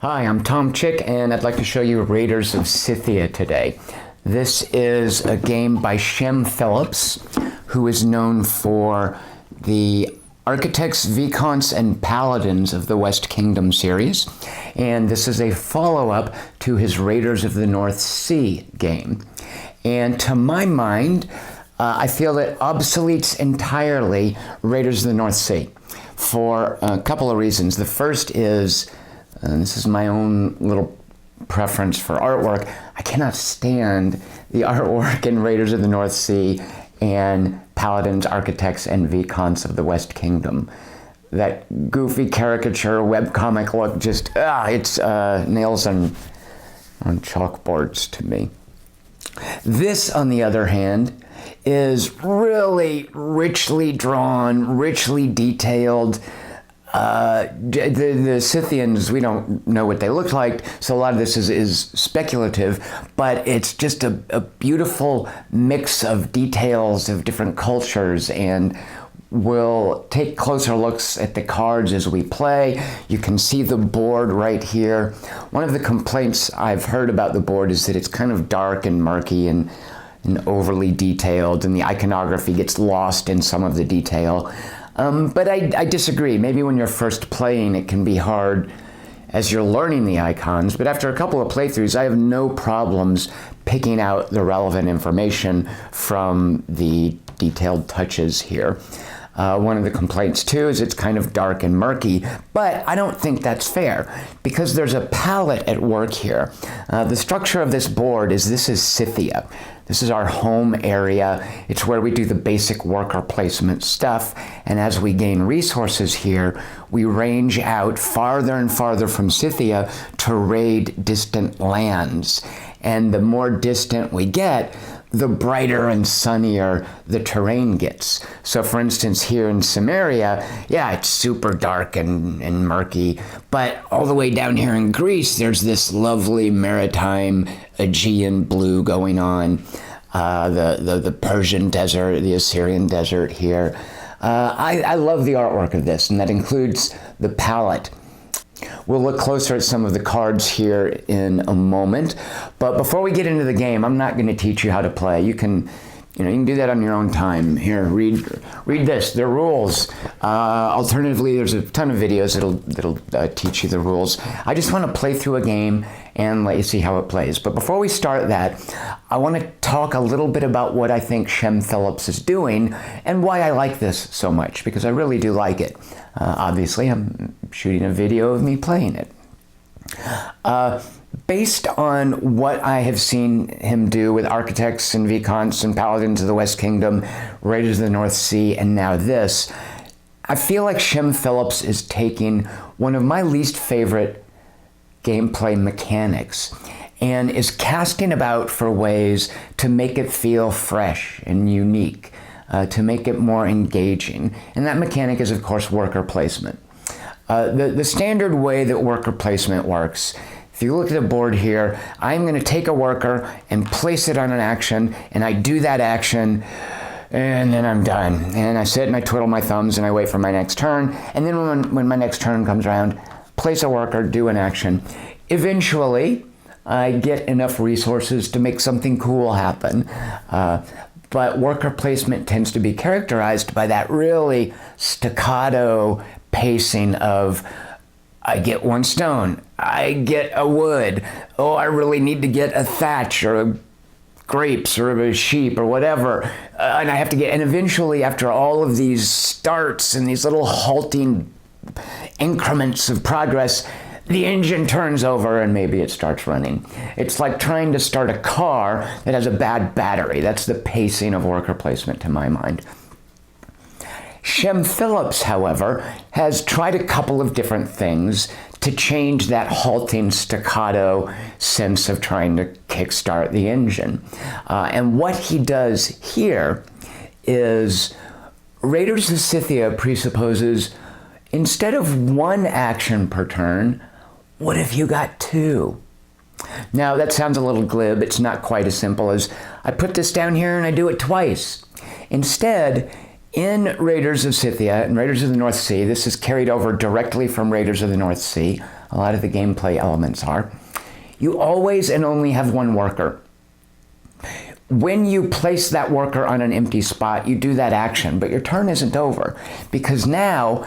Hi, I'm Tom Chick, and I'd like to show you Raiders of Scythia today. This is a game by Shem Phillips, who is known for the Architects, Vicomtes, and Paladins of the West Kingdom series, and this is a follow-up to his Raiders of the North Sea game. And to my mind, I feel it obsoletes entirely Raiders of the North Sea for a couple of reasons. The first is, this is my own little preference for artwork, I cannot stand the artwork in Raiders of the North Sea and Paladins, Architects, and Vicomtes of the West Kingdom. That goofy caricature webcomic look just, it's nails on chalkboards to me. This, on the other hand, is really richly drawn, richly detailed. The Scythians, we don't know what they looked like, so a lot of this is speculative, but it's just a beautiful mix of details of different cultures, and we'll take closer looks at the cards as we play. You can see the board right here. One of the complaints I've heard about the board is that it's kind of dark and murky and overly detailed, and the iconography gets lost in some of the detail. But I disagree. Maybe when you're first playing, it can be hard as you're learning the icons, but after a couple of playthroughs, I have no problems picking out the relevant information from the detailed touches here. One of the complaints too is it's kind of dark and murky, but I don't think that's fair because there's a palette at work here. The structure of this board is Scythia. This is our home area. It's where we do the basic worker placement stuff, and as we gain resources here, we range out farther and farther from Scythia to raid distant lands. And the more distant we get, the brighter and sunnier the terrain gets. So for instance, here in Samaria, yeah, it's super dark and murky, but all the way down here in Greece, there's this lovely maritime Aegean blue going on. The Persian desert, the Assyrian desert here. I love the artwork of this, and that includes the palette. We'll look closer at some of the cards here in a moment, but before we get into the game, I'm not going to teach you how to play. You can do that on your own time. Here, read this, the rules. Alternatively, there's a ton of videos that'll teach you the rules. I just want to play through a game and let you see how it plays. But before we start that, I want to talk a little bit about what I think Shem Phillips is doing and why I like this so much, because I really do like it. Obviously, I'm shooting a video of me playing it. Based on what I have seen him do with Architects and Vicomtes and Paladins of the West Kingdom, Raiders of the North Sea, and now this, I feel like Shem Phillips is taking one of my least favorite gameplay mechanics and is casting about for ways to make it feel fresh and unique, to make it more engaging. And that mechanic is, of course, worker placement. The standard way that worker placement works, if you look at the board here, I'm going to take a worker and place it on an action, and I do that action, and then I'm done. And I sit and I twiddle my thumbs and I wait for my next turn, and then when my next turn comes around, place a worker, do an action. Eventually, I get enough resources to make something cool happen. But worker placement tends to be characterized by that really staccato pacing of, I get one stone, I get a wood, oh, I really need to get a thatch or a grapes or a sheep or whatever, and I have to get, and eventually after all of these starts and these little halting increments of progress, the engine turns over and maybe it starts running. It's like trying to start a car that has a bad battery. That's the pacing of worker placement to my mind. Shem Phillips, however, has tried a couple of different things to change that halting staccato sense of trying to kickstart the engine. And what he does here is Raiders of Scythia presupposes instead of one action per turn, what if you got two? Now, that sounds a little glib. It's not quite as simple as I put this down here and I do it twice. Instead, in Raiders of Scythia and Raiders of the North Sea, this is carried over directly from Raiders of the North Sea. a lot of the gameplay elements are. You always and only have one worker. When you place that worker on an empty spot, you do that action, but your turn isn't over, because now,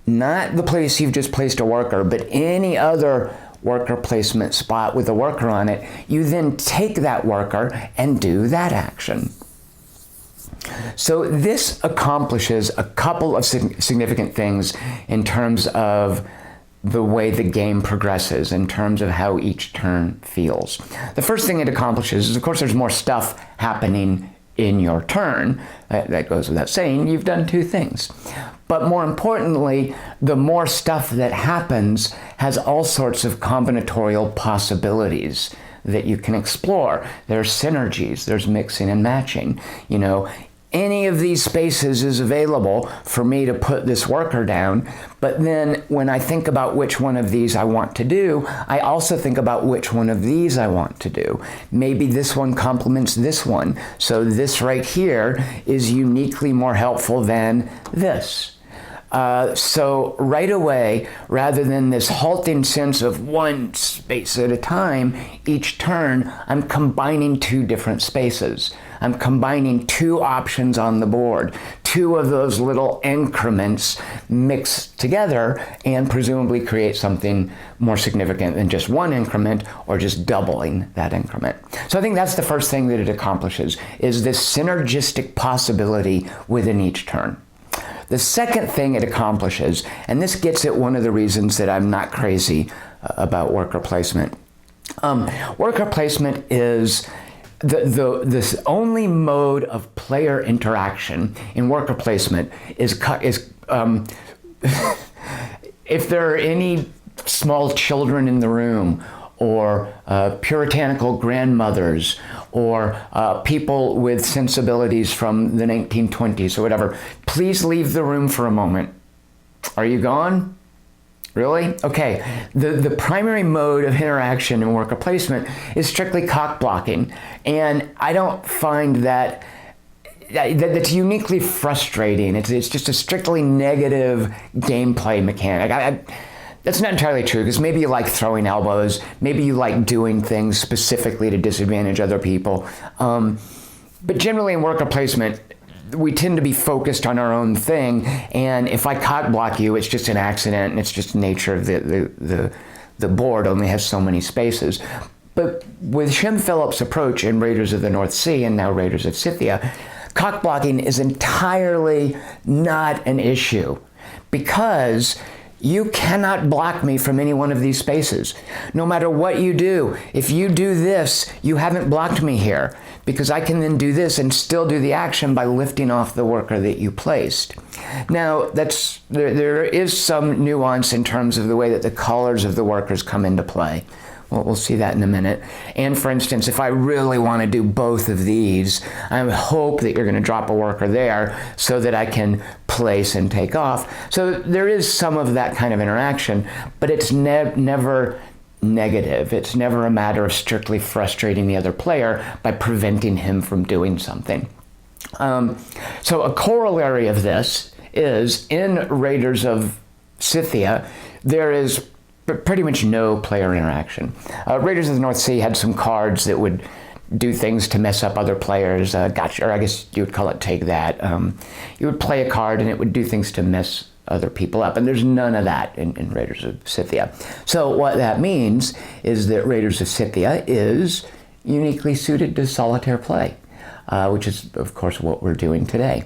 not the place you've just placed a worker, but any other worker placement spot with a worker on it, you then take that worker and do that action. So this accomplishes a couple of significant things in terms of the way the game progresses, in terms of how each turn feels. The first thing it accomplishes is, of course, there's more stuff happening in your turn. That goes without saying. You've done two things. But more importantly, the more stuff that happens has all sorts of combinatorial possibilities that you can explore. There's synergies, there's mixing and matching. You know, any of these spaces is available for me to put this worker down, but then when I think about which one of these I want to do, I also think about which one of these I want to do. Maybe this one complements this one, so this right here is uniquely more helpful than this. So right away, rather than this halting sense of one space at a time, each turn, I'm combining two different spaces. I'm combining two options on the board. Two of those little increments mix together and presumably create something more significant than just one increment or just doubling that increment. So I think that's the first thing that it accomplishes, is this synergistic possibility within each turn. The second thing it accomplishes, and this gets at one of the reasons that I'm not crazy about worker placement. Worker placement is this only mode of player interaction in worker placement is if there are any small children in the room, or puritanical grandmothers, or people with sensibilities from the 1920s or whatever, please leave the room for a moment. Are you gone? Really? Okay. The primary mode of interaction in worker placement is strictly cock blocking, and I don't find that's uniquely frustrating. It's just a strictly negative gameplay mechanic. That's not entirely true, because maybe you like throwing elbows, maybe you like doing things specifically to disadvantage other people. But generally in worker placement, we tend to be focused on our own thing, and if I cock block you, it's just an accident, and it's just the nature of the board only has so many spaces. But with Shem Phillips' approach in Raiders of the North Sea, and now Raiders of Scythia, cock blocking is entirely not an issue, because you cannot block me from any one of these spaces. No matter what you do, if you do this, you haven't blocked me here, because I can then do this and still do the action by lifting off the worker that you placed. Now, there is some nuance in terms of the way that the colors of the workers come into play. Well, we'll see that in a minute. And for instance, if I really want to do both of these, I hope that you're going to drop a worker there so that I can place and take off. So there is some of that kind of interaction, but it's never negative. It's never a matter of strictly frustrating the other player by preventing him from doing something. So a corollary of this is, in Raiders of Scythia, there is pretty much no player interaction. Raiders of the North Sea had some cards that would do things to mess up other players. Gotcha, or I guess you would call it take that. You would play a card and it would do things to mess other people up, and there's none of that in Raiders of Scythia. So what that means is that Raiders of Scythia is uniquely suited to solitaire play, which is, of course, what we're doing today.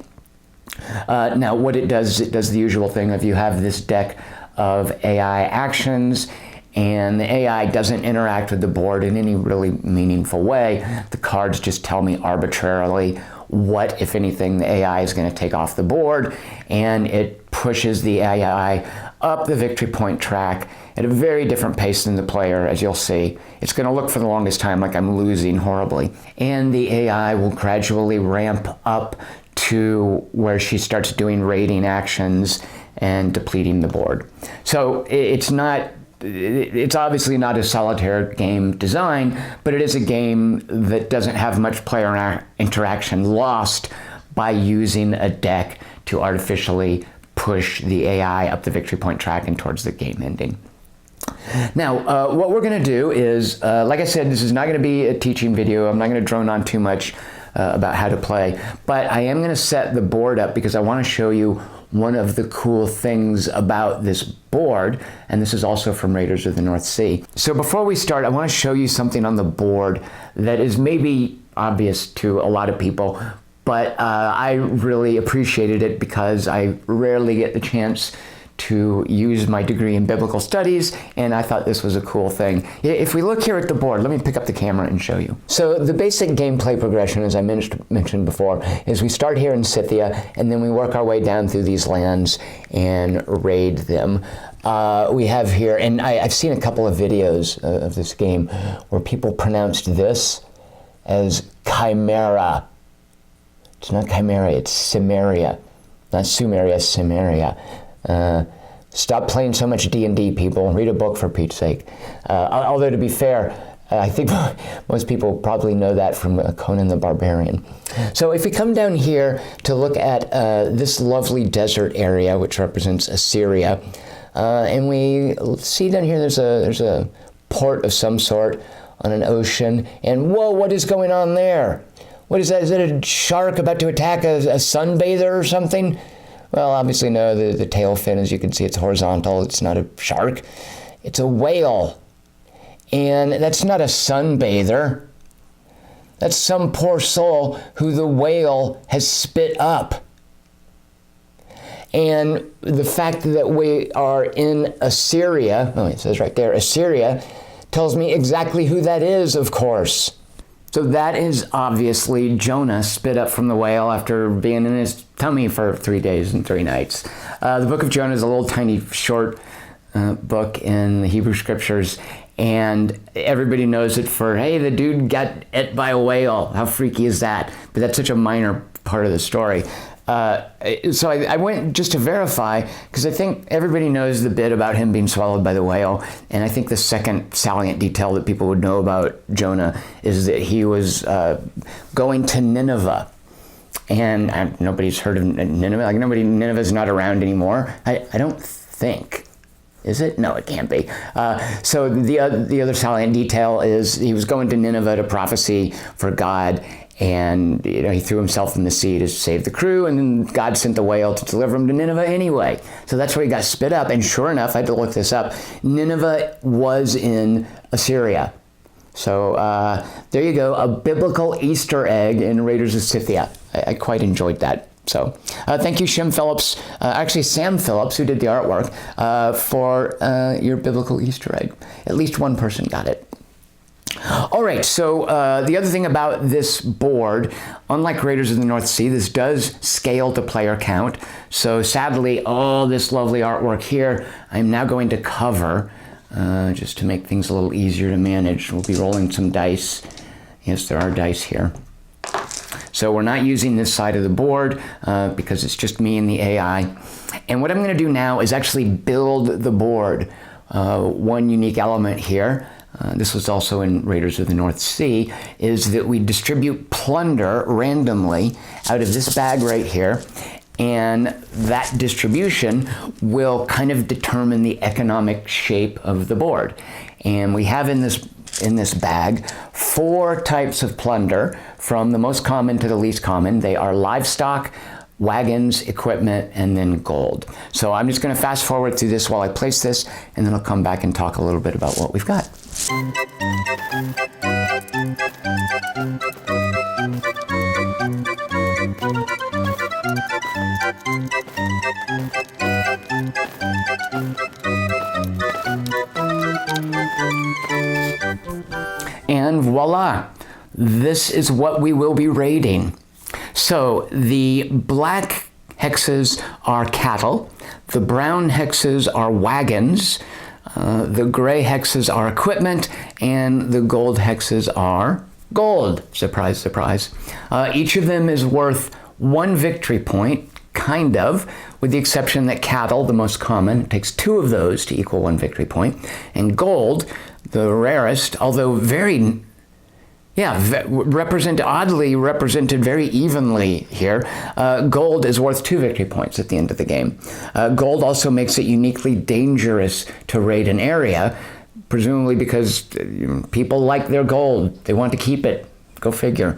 Now, what it does the usual thing of, you have this deck of AI actions, and the AI doesn't interact with the board in any really meaningful way. The cards just tell me arbitrarily what, if anything, the AI is going to take off the board, and it pushes the AI up the victory point track at a very different pace than the player, as you'll see. It's going to look for the longest time like I'm losing horribly. And the AI will gradually ramp up to where she starts doing raiding actions and depleting the board. So it's obviously not a solitaire game design, but it is a game that doesn't have much player interaction lost by using a deck to artificially push the AI up the victory point track and towards the game ending. Now, what we're going to do is, like I said, this is not going to be a teaching video. I'm not going to drone on too much about how to play, but I am going to set the board up because I want to show you one of the cool things about this board, and this is also from Raiders of the North Sea. So before we start, I want to show you something on the board that is maybe obvious to a lot of people, but I really appreciated it because I rarely get the chance to use my degree in biblical studies, and I thought this was a cool thing. If we look here at the board, let me pick up the camera and show you. So the basic gameplay progression, as I mentioned before, is we start here in Scythia, and then we work our way down through these lands and raid them. We have here, and I've seen a couple of videos of this game where people pronounced this as Chimera. It's not Chimera, it's Cimmerian. Not Sumeria, Cimmerian. Stop playing so much D&D, people. Read a book, for Pete's sake. Although, to be fair, I think most people probably know that from Conan the Barbarian. So if we come down here to look at this lovely desert area, which represents Assyria, and we see down here there's a port of some sort on an ocean, and whoa, what is going on there? What is that? Is it a shark about to attack a sunbather or something? Well, obviously no, the tail fin, as you can see, it's horizontal. It's not a shark. It's a whale. And that's not a sunbather. That's some poor soul who the whale has spit up. And the fact that we are in Assyria, oh, it says right there, Assyria, tells me exactly who that is, of course. So that is obviously Jonah spit up from the whale after being in his tummy for 3 days and 3 nights. The book of Jonah is a little tiny short book in the Hebrew scriptures, and everybody knows it for, hey, the dude got ate by a whale. How freaky is that? But that's such a minor part of the story. So I went just to verify, because I think everybody knows the bit about him being swallowed by the whale, and I think the second salient detail that people would know about Jonah is that he was going to Nineveh. And nobody's heard of Nineveh. Like, Nineveh's not around anymore. I don't think. Is it? No, it can't be. So the other salient detail is he was going to Nineveh to prophesy for God, and he threw himself in the sea to save the crew, and then God sent the whale to deliver him to Nineveh anyway. So that's where he got spit up, and sure enough, I had to look this up, Nineveh was in Assyria. So there you go, a biblical Easter egg in Raiders of Scythia. I quite enjoyed that. So thank you, Shem Phillips, actually Sam Phillips, who did the artwork, for your biblical Easter egg. At least one person got it. All right, so the other thing about this board, unlike Raiders of the North Sea, this does scale to player count. So sadly, all this lovely artwork here, I'm now going to cover just to make things a little easier to manage. We'll be rolling some dice. Yes, there are dice here. So we're not using this side of the board because it's just me and the AI. And what I'm going to do now is actually build the board. One unique element here, this was also in Raiders of the North Sea, is that we distribute plunder randomly out of this bag right here. And that distribution will kind of determine the economic shape of the board. And we have in this bag 4 types of plunder, from the most common to the least common. They are livestock, wagons, equipment, and then gold. So I'm just going to fast forward through this while I place this, and then I'll come back and talk a little bit about what we've got. And voila, this is what we will be raiding. So the black hexes are cattle, the brown hexes are wagons, the gray hexes are equipment, and the gold hexes are gold. Surprise, surprise. Each of them is worth 1 victory point, kind of, with the exception that cattle, the most common, it takes 2 of those to equal 1 victory point, and gold, the rarest, although very, oddly represented very evenly here. Gold is worth 2 victory points at the end of the game. Gold also makes it uniquely dangerous to raid an area, presumably because people like their gold. They want to keep it. Go figure.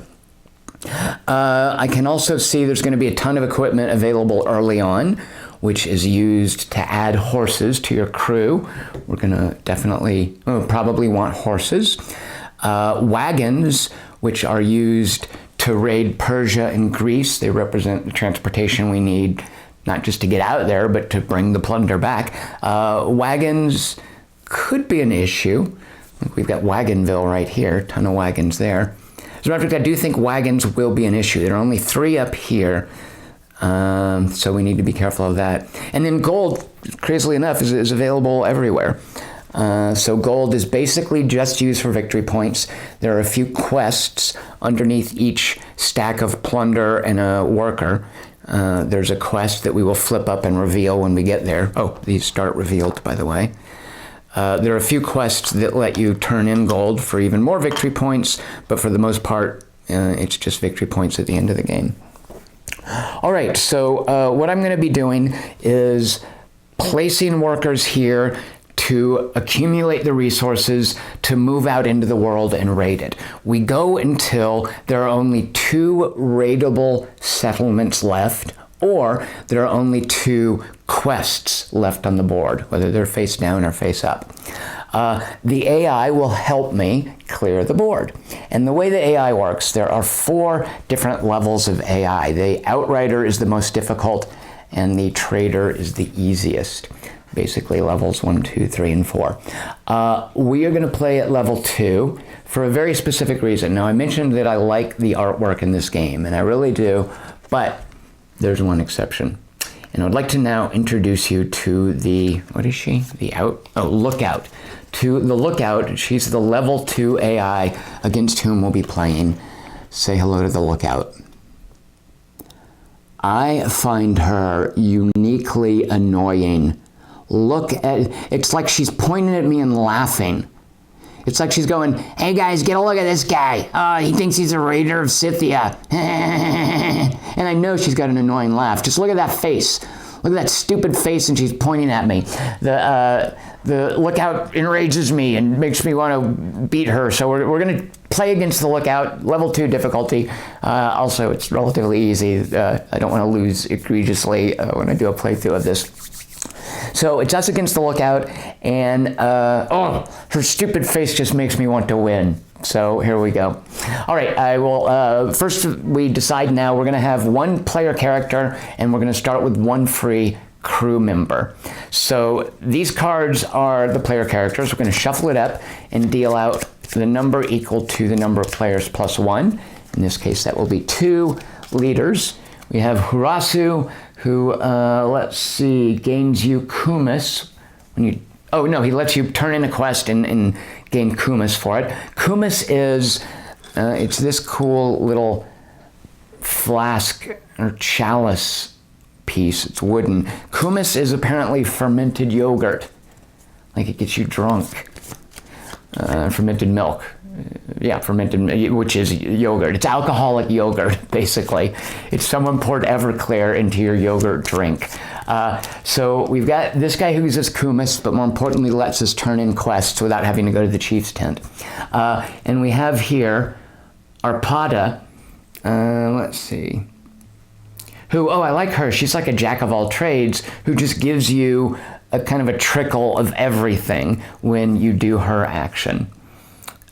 I can also see there's going to be a ton of equipment available early on, which is used to add horses to your crew. We're going to probably want horses. Wagons, which are used to raid Persia and Greece. They represent the transportation we need, not just to get out there, but to bring the plunder back. Wagons could be an issue. We've got Wagonville right here, ton of wagons there. As a matter of fact, I do think wagons will be an issue. There are only 3 up here, so we need to be careful of that. And then gold, crazily enough, is available everywhere. So gold is basically just used for victory points. There are a few quests underneath each stack of plunder and a worker. There's a quest that we will flip up and reveal when we get there. Oh, these start revealed, by the way. There are a few quests that let you turn in gold for even more victory points, but for the most part, it's just victory points at the end of the game. All right, so what I'm going to be doing is placing workers here to accumulate the resources to move out into the world and raid it. We go until there are only 2 raidable settlements left, or there are only 2 quests left on the board, whether they're face down or face up. The AI will help me clear the board. And the way the AI works, there are 4 different levels of AI. The Outrider is the most difficult, and the Trader is the easiest. Basically levels 1, 2, 3, and 4. We are going to play at level 2 for a very specific reason. Now, I mentioned that I like the artwork in this game, and I really do, but there's one exception. And I'd like to now introduce you to the, what is she? Lookout. To the Lookout. She's the level 2 AI against whom we'll be playing. Say hello to the Lookout. I find her uniquely annoying. It's like she's pointing at me and laughing. It's like she's going, hey guys, get a look at this guy. Oh, he thinks he's a raider of Scythia. And I know she's got an annoying laugh. Just look at that face. Look at that stupid face, and she's pointing at me. The Lookout enrages me and makes me want to beat her. So we're going to play against the Lookout, level 2 difficulty. Also, it's relatively easy. I don't want to lose egregiously when I do a playthrough of this. So it's us against the Lookout, and her stupid face just makes me want to win. So here we go. All right, I will, first we decide now we're gonna have 1 player character, and we're gonna start with 1 free crew member. So these cards are the player characters. We're gonna shuffle it up and deal out the number equal to the number of players plus 1. In this case, that will be 2 leaders. We have Hurasu, who, let's see, gains you Kumis. He lets you turn in a quest and gain Kumis for it. Kumis is, it's this cool little flask or chalice piece. It's wooden. Kumis is apparently fermented yogurt. Like it gets you drunk. Fermented milk. Fermented, which is yogurt. It's alcoholic yogurt, basically. It's someone poured Everclear into your yogurt drink. So we've got this guy who uses Kumis, but more importantly lets us turn in quests without having to go to the chief's tent. And we have here Arpada, let's see, who, I like her. She's like a jack of all trades who just gives you a kind of a trickle of everything when you do her action.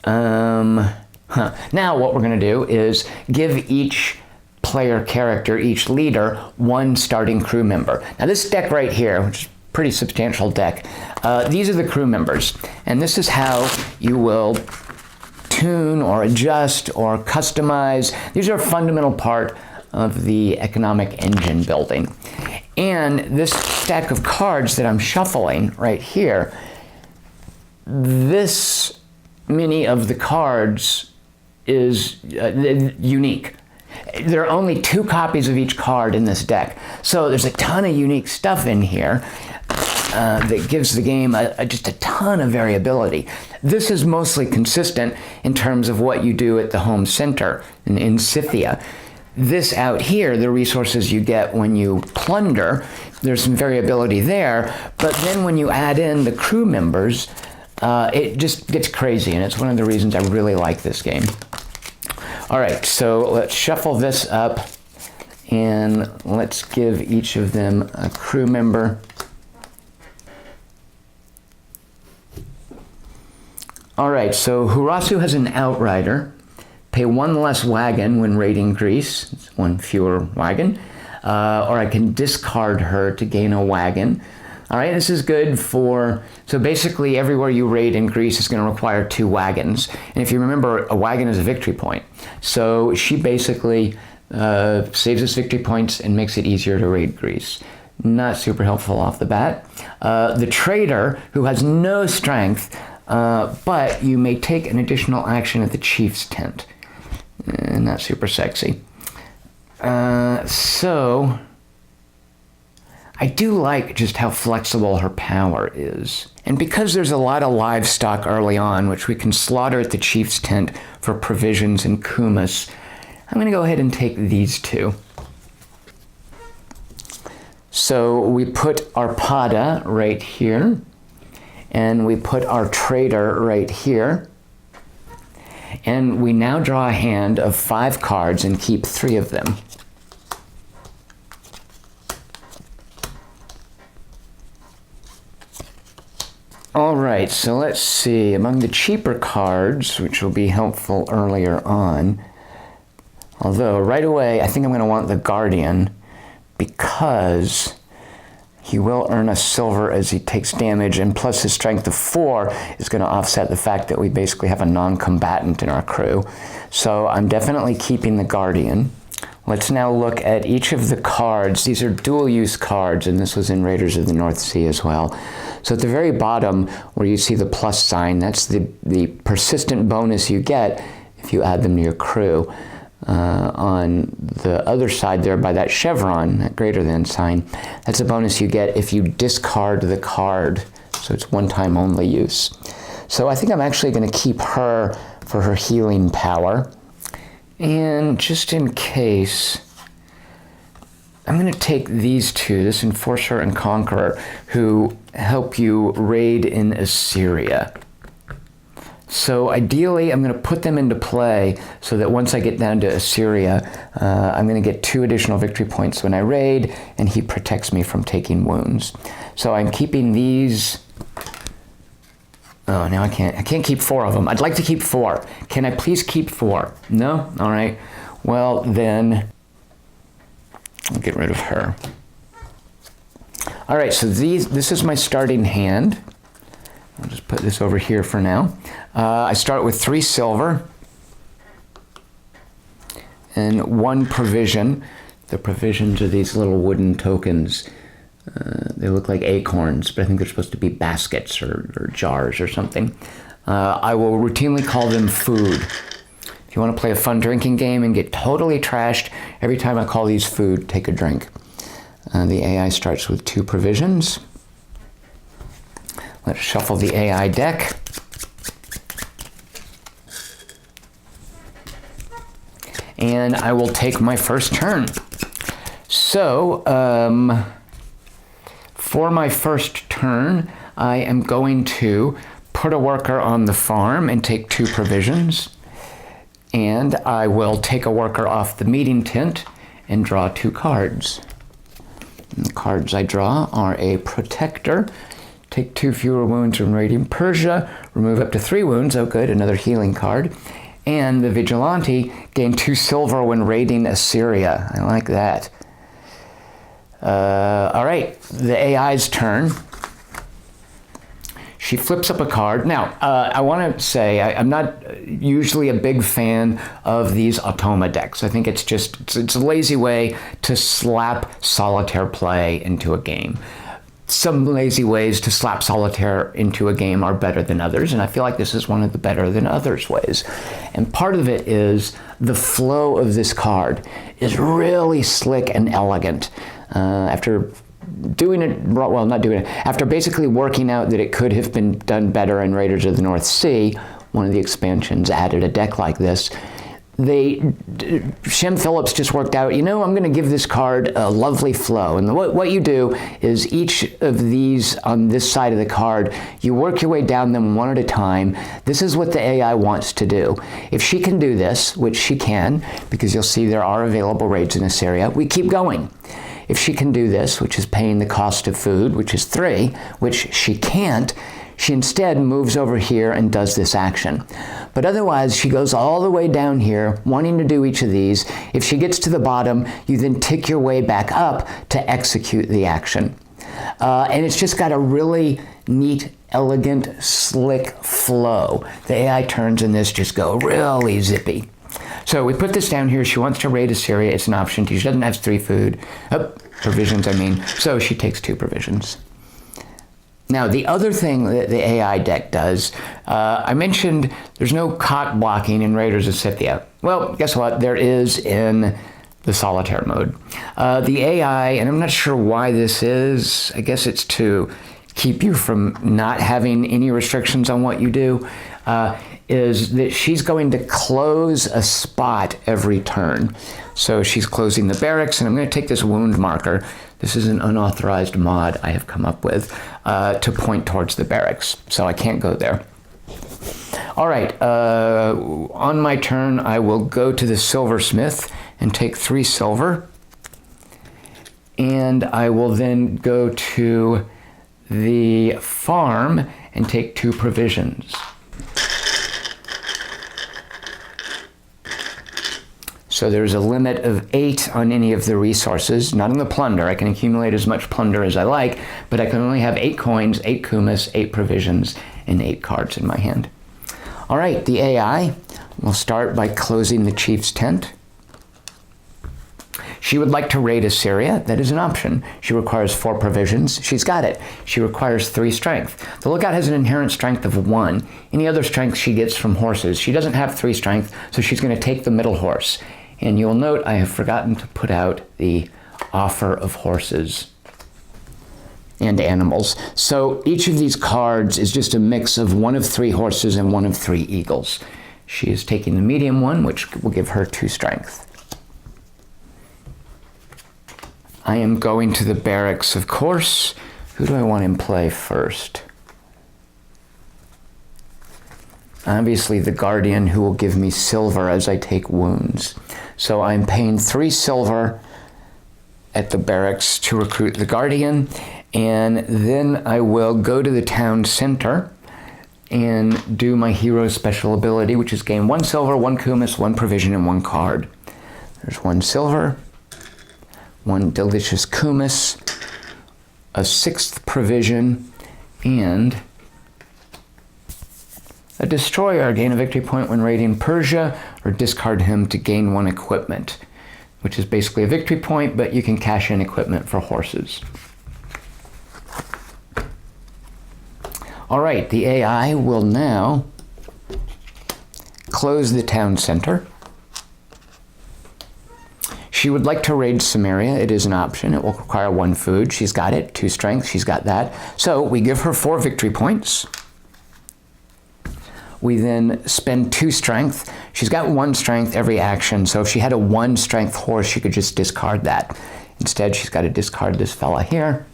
Now what we're going to do is give each player character, each leader, 1 starting crew member. Now this deck right here, which is a pretty substantial deck, these are the crew members. And this is how you will tune or adjust or customize. These are a fundamental part of the economic engine building. And this stack of cards that I'm shuffling right here, this many of the cards is unique. There are only 2 copies of each card in this deck. So there's a ton of unique stuff in here that gives the game just a ton of variability. This is mostly consistent in terms of what you do at the home center in Scythia. This out here, the resources you get when you plunder, there's some variability there. But then when you add in the crew members, it just gets crazy, and it's one of the reasons I really like this game. All right, so let's shuffle this up, and let's give each of them a crew member. All right, so Hurasu has an outrider. Pay one less wagon when raiding Greece. It's one fewer wagon. Or I can discard her to gain a wagon. All right, this is good for, so basically everywhere you raid in Greece is going to require 2 wagons. And if you remember, a wagon is a victory point. So she basically saves us victory points and makes it easier to raid Greece. Not super helpful off the bat. The trader, who has no strength, but you may take an additional action at the chief's tent. Not super sexy. So I do like just how flexible her power is. And because there's a lot of livestock early on, which we can slaughter at the chief's tent for provisions and kumis, I'm going to go ahead and take these 2. So we put our Pada right here, and we put our trader right here. And we now draw a hand of 5 cards and keep 3 of them. All right, so let's see. Among the cheaper cards, which will be helpful earlier on, although right away I think I'm going to want the Guardian, because he will earn a silver as he takes damage, and plus his strength of 4 is going to offset the fact that we basically have a non-combatant in our crew. So I'm definitely keeping the Guardian. Let's now look at each of the cards. These are dual-use cards, and this was in Raiders of the North Sea as well. So at the very bottom, where you see the plus sign, that's the persistent bonus you get if you add them to your crew. On the other side there by that chevron, that greater than sign, that's a bonus you get if you discard the card. So it's one-time only use. So I think I'm actually going to keep her for her healing power. And just in case, I'm going to take these 2, this Enforcer and Conqueror, who help you raid in Assyria. So ideally, I'm going to put them into play so that once I get down to Assyria, I'm going to get 2 additional victory points when I raid, and he protects me from taking wounds. So I'm keeping these. Oh, now I can't keep 4 of them. I'd like to keep 4. Can I please keep 4? No? All right. Well, then I'll get rid of her. All right, so this is my starting hand. I'll just put this over here for now. I start with 3 silver and 1 provision. The provisions are these little wooden tokens. They look like acorns, but I think they're supposed to be baskets or jars or something. I will routinely call them food. If you want to play a fun drinking game and get totally trashed, every time I call these food, take a drink. The AI starts with 2 provisions. Let's shuffle the AI deck. And I will take my first turn. So, for my first turn, I am going to put a worker on the farm and take 2 provisions. And I will take a worker off the meeting tent and draw 2 cards. And the cards I draw are a Protector. Take 2 fewer wounds when raiding Persia. Remove up to 3 wounds. Oh, good, another healing card. And the Vigilante, gain 2 silver when raiding Assyria. I like that. All right, the AI's turn. She flips up a card. Now, I want to say I'm not usually a big fan of these automa decks. I think it's a lazy way to slap solitaire play into a game. Some lazy ways to slap solitaire into a game are better than others, and I feel like this is one of the better than others ways. And part of it is the flow of this card is really slick and elegant. After doing it, well, not doing it, after basically working out that it could have been done better in Raiders of the North Sea, one of the expansions added a deck like this. Shem Phillips just worked out, I'm going to give this card a lovely flow. And what you do is each of these on this side of the card, you work your way down them one at a time. This is what the AI wants to do. If she can do this, which she can, because you'll see there are available raids in Assyria, we keep going. If she can do this, which is paying the cost of food, which is 3, which she can't, she instead moves over here and does this action. But otherwise, she goes all the way down here, wanting to do each of these. If she gets to the bottom, you then tick your way back up to execute the action. And it's just got a really neat, elegant, slick flow. The AI turns in this just go really zippy. So we put this down here. She wants to raid Assyria. It's an option. She doesn't have 3 provisions, So she takes 2 provisions. Now, the other thing that the AI deck does, I mentioned there's no cock blocking in Raiders of Scythia. Well, guess what? There is in the solitaire mode. The AI, and I'm not sure why this is, I guess it's to keep you from not having any restrictions on what you do, is that she's going to close a spot every turn. So she's closing the barracks, and I'm going to take this wound marker. This is an unauthorized mod I have come up with to point towards the barracks, so I can't go there. All right, on my turn, I will go to the silversmith and take 3 silver, and I will then go to the farm and take 2 provisions. So there's a limit of 8 on any of the resources, not on the plunder. I can accumulate as much plunder as I like, but I can only have 8 coins, 8 kumis, 8 provisions, and 8 cards in my hand. All right, the AI will start by closing the chief's tent. She would like to raid Assyria. That is an option. She requires 4 provisions. She's got it. She requires 3 strength. The lookout has an inherent strength of 1. Any other strength she gets from horses. She doesn't have 3 strength, so she's going to take the middle horse. And you'll note I have forgotten to put out the offer of horses and animals. So each of these cards is just a mix of 1 of 3 horses and 1 of 3 eagles. She is taking the medium one, which will give her 2 strength. I am going to the barracks, of course. Who do I want in play first? Obviously the guardian, who will give me silver as I take wounds. So I'm paying 3 silver at the barracks to recruit the guardian, and then I will go to the town center and do my hero special ability, which is gain 1 silver, 1 kumis, 1 provision, and 1 card. There's 1 silver, 1 delicious kumis, a 6th provision, and a destroyer. Gain a victory point when raiding Persia, or discard him to gain 1 equipment, which is basically a victory point, but you can cash in equipment for horses. All right, the AI will now close the town center. She would like to raid Samaria. It is an option. It will require 1 food. She's got it. 2 strength. She's got that. So we give her 4 victory points. We then spend 2 strength. She's got 1 strength every action. So if she had a 1 strength horse, she could just discard that. Instead, she's got to discard this fella here.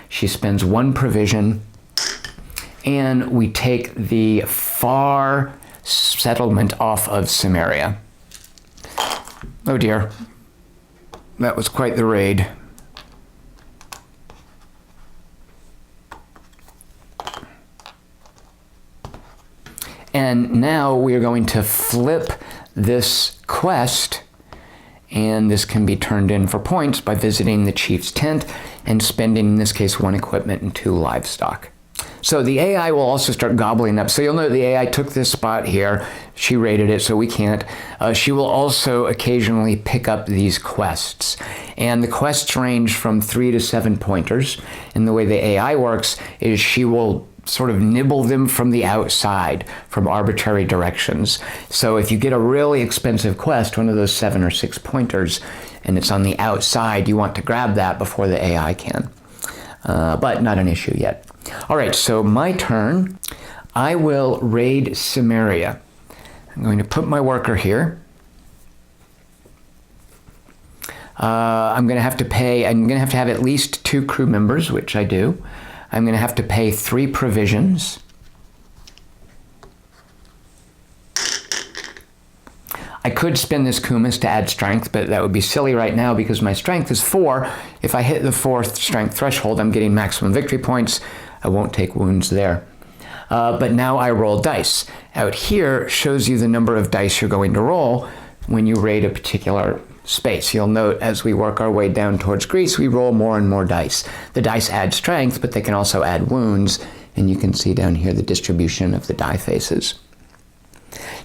She spends 1 provision. And we take the far settlement off of Samaria. Oh dear, that was quite the raid. And now we are going to flip this quest, and this can be turned in for points by visiting the chief's tent and spending, in this case, 1 equipment and 2 livestock. So the AI will also start gobbling up. So you'll note the AI took this spot here. She rated it, so we can't. She will also occasionally pick up these quests. And the quests range from 3 to 7 pointers. And the way the AI works is she will sort of nibble them from the outside, from arbitrary directions. So if you get a really expensive quest, one of those 7 or 6 pointers, and it's on the outside, you want to grab that before the AI can. But not an issue yet. All right, so my turn. I will raid Samaria. I'm going to put my worker here. I'm going to have to have at least 2 crew members, which I do. I'm going to have to pay 3 provisions. I could spend this kumis to add strength, but that would be silly right now because my strength is 4. If I hit the 4th strength threshold, I'm getting maximum victory points. I won't take wounds there. But now I roll dice. Out here shows you the number of dice you're going to roll when you raid a particular space. You'll note as we work our way down towards Greece, we roll more and more dice. The dice add strength, but they can also add wounds, and you can see down here the distribution of the die faces.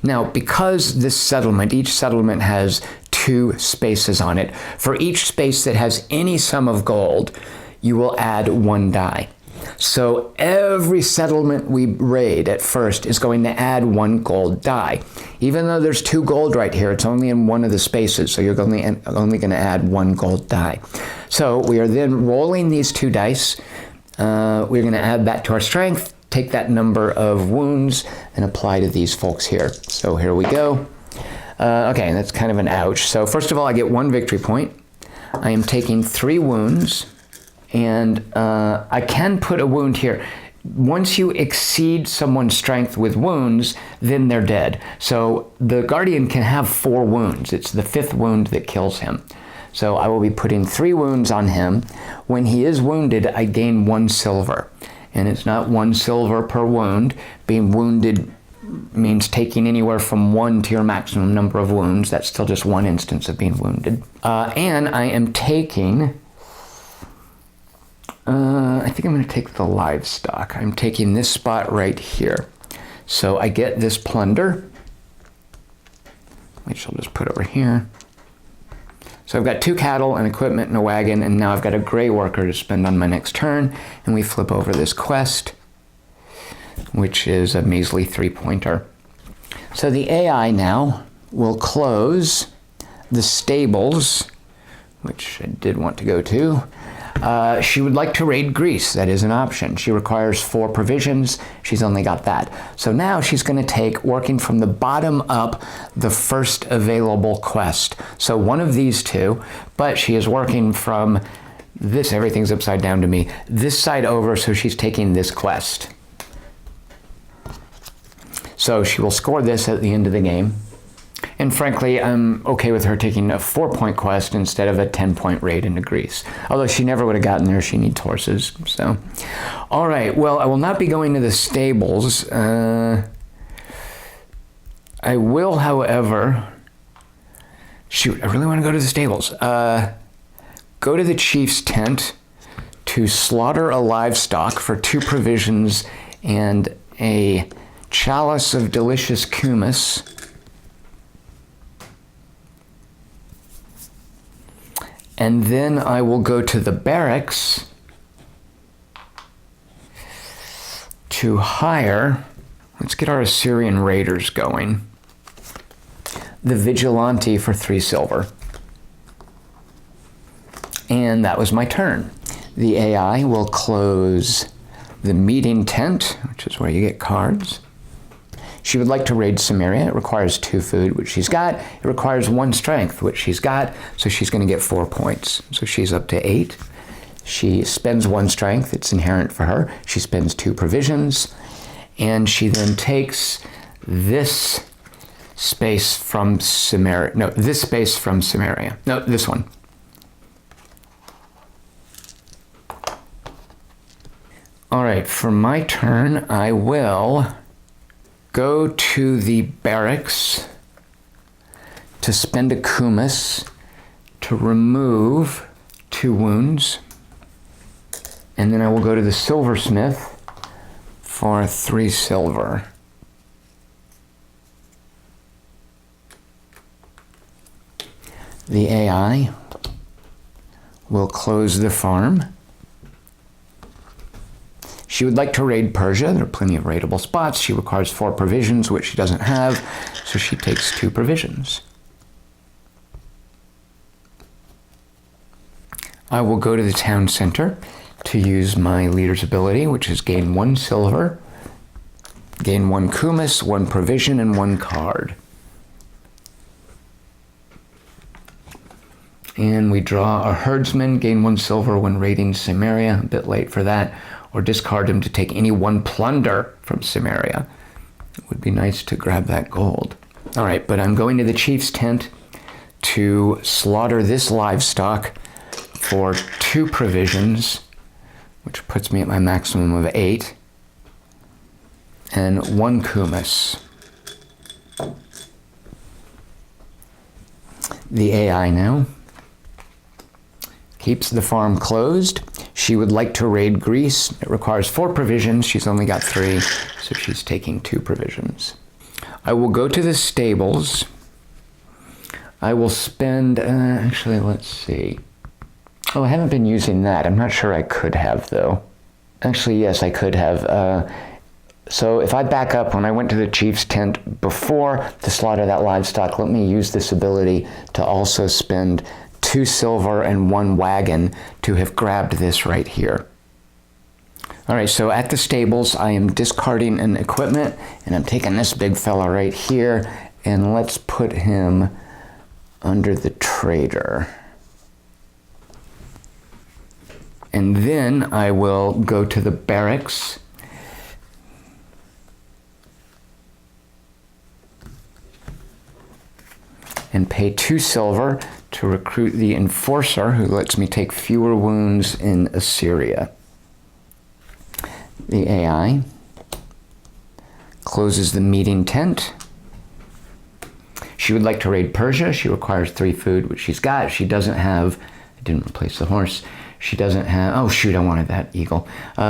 Now, because this settlement, each settlement has 2 spaces on it, for each space that has any sum of gold, you will add 1 die. So every settlement we raid at first is going to add 1 gold die. Even though there's 2 gold right here, it's only in one of the spaces, so you're only going to add 1 gold die. So we are then rolling these 2 dice. We're going to add that to our strength, take that number of wounds, and apply to these folks here. So here we go. Okay, that's kind of an ouch. So first of all, I get 1 victory point. I am taking 3 wounds. And I can put a wound here. Once you exceed someone's strength with wounds, then they're dead. So the Guardian can have 4 wounds. It's the 5th wound that kills him. So I will be putting 3 wounds on him. When he is wounded, I gain 1 silver. And it's not 1 silver per wound. Being wounded means taking anywhere from 1 to your maximum number of wounds. That's still just 1 instance of being wounded. And I am taking... I think I'm going to take the livestock. I'm taking this spot right here. So I get this plunder, which I'll just put over here. So I've got 2 cattle, an equipment, and a wagon, and now I've got a gray worker to spend on my next turn. And we flip over this quest, which is a measly 3-pointer. So the AI now will close the stables, which I did want to go to. She would like to raid Greece. That is an option. She requires 4 provisions. She's only got that. So now she's going to take, working from the bottom up, the first available quest. So one of these 2, but she is working from this, everything's upside down to me, this side over, so she's taking this quest. So she will score this at the end of the game. And frankly, I'm okay with her taking a 4-point quest instead of a 10-point raid into Greece. Although she never would have gotten there, she needs horses. So, all right, well, I will not be going to the stables. I will, however, shoot, I really want to go to the stables. Go to the chief's tent to slaughter a livestock for 2 provisions and a chalice of delicious kumis. And then I will go to the barracks to hire, let's get our Assyrian raiders going, the vigilante for 3 silver. And that was my turn. The AI will close the meeting tent, which is where you get cards. She would like to raid Samaria. It requires 2 food, which she's got. It requires 1 strength, which she's got, so she's going to get 4 points. So she's up to 8. She spends 1 strength. It's inherent for her. She spends 2 provisions, and she then takes this space from Samaria. No, this space from Samaria. No, this one. All right, for my turn, I will go to the barracks to spend a kumis to remove 2 wounds. And then I will go to the silversmith for 3 silver. The AI will close the farm. She would like to raid Persia. There are plenty of raidable spots. She requires 4 provisions, which she doesn't have, so she takes 2 provisions. I will go to the town center to use my leader's ability, which is gain 1 silver Gain 1 kumis, 1 provision, and 1 card. And we draw a herdsman, gain 1 silver when raiding Samaria, a bit late for that, or discard him to take any 1 plunder from Samaria. It would be nice to grab that gold. All right, but I'm going to the chief's tent to slaughter this livestock for 2 provisions, which puts me at my maximum of 8, and 1 kumis. The AI now keeps the farm closed. She would like to raid Greece. It requires 4 provisions. She's only got 3, so she's taking 2 provisions. I will go to the stables. I will spend, actually, let's see. Oh, I haven't been using that. I'm not sure I could have, though. Actually, yes, I could have. So if I back up, when I went to the chief's tent before to slaughter that livestock, let me use this ability to also spend 2 silver and 1 wagon to have grabbed this right here. All right, so at the stables, I am discarding an equipment, and I'm taking this big fella right here, and let's put him under the trader. And then I will go to the barracks. And pay 2 silver to recruit the enforcer, who lets me take fewer wounds in Assyria. The AI closes the meeting tent. She would like to raid Persia. She requires 3 food, which she's got. She doesn't have, I didn't replace the horse. She doesn't have, oh shoot, I wanted that eagle.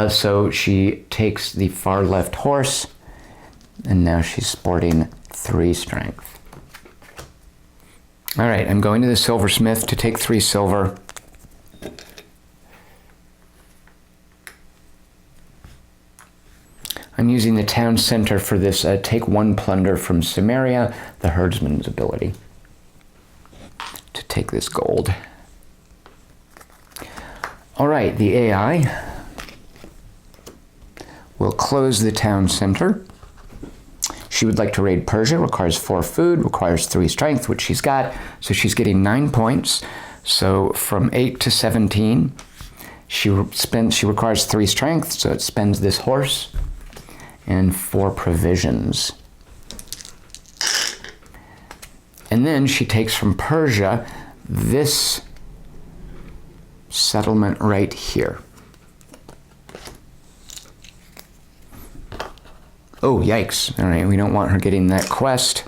So she takes the far left horse, and now she's sporting 3 strength. All right, I'm going to the silversmith to take 3 silver. I'm using the town center for this take 1 plunder from Samaria, the herdsman's ability, to take this gold. All right, the AI will close the town center. She would like to raid Persia, requires 4 food, requires 3 strength, which she's got, so she's getting 9 points. So from 8 to 17, she requires 3 strength, so it spends this horse and 4 provisions. And then she takes from Persia this settlement right here. Oh, yikes. All right, we don't want her getting that quest.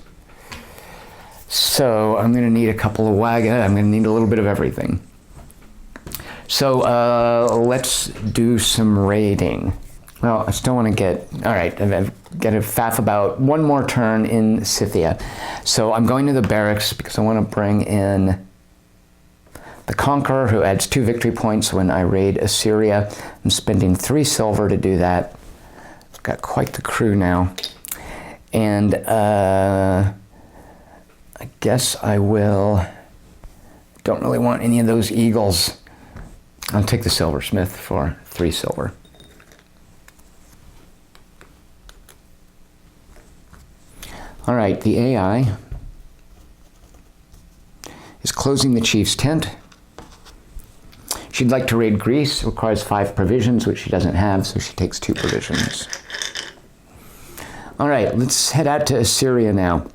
So I'm going to need a couple of wagons. I'm going to need a little bit of everything. So let's do some raiding. Well, I still want to get, all right, I've got to faff about 1 more turn in Scythia. So I'm going to the barracks because I want to bring in the Conqueror, who adds 2 victory points when I raid Assyria. I'm spending 3 silver to do that. I've got quite the crew now. And I guess I will, don't really want any of those eagles. I'll take the silversmith for 3 silver. All right, the AI is closing the chief's tent. She'd like to raid Greece, requires 5 provisions, which she doesn't have, so she takes 2 provisions. All right, let's head out to Assyria now.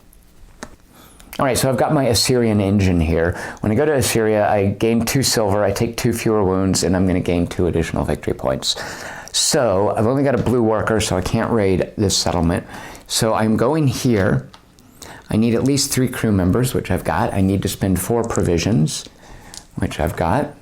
All right, so I've got my Assyrian engine here. When I go to Assyria, I gain 2 silver, I take 2 fewer wounds, and I'm going to gain 2 additional victory points. So I've only got a blue worker, so I can't raid this settlement. So I'm going here. I need at least 3 crew members, which I've got. I need to spend 4 provisions, which I've got.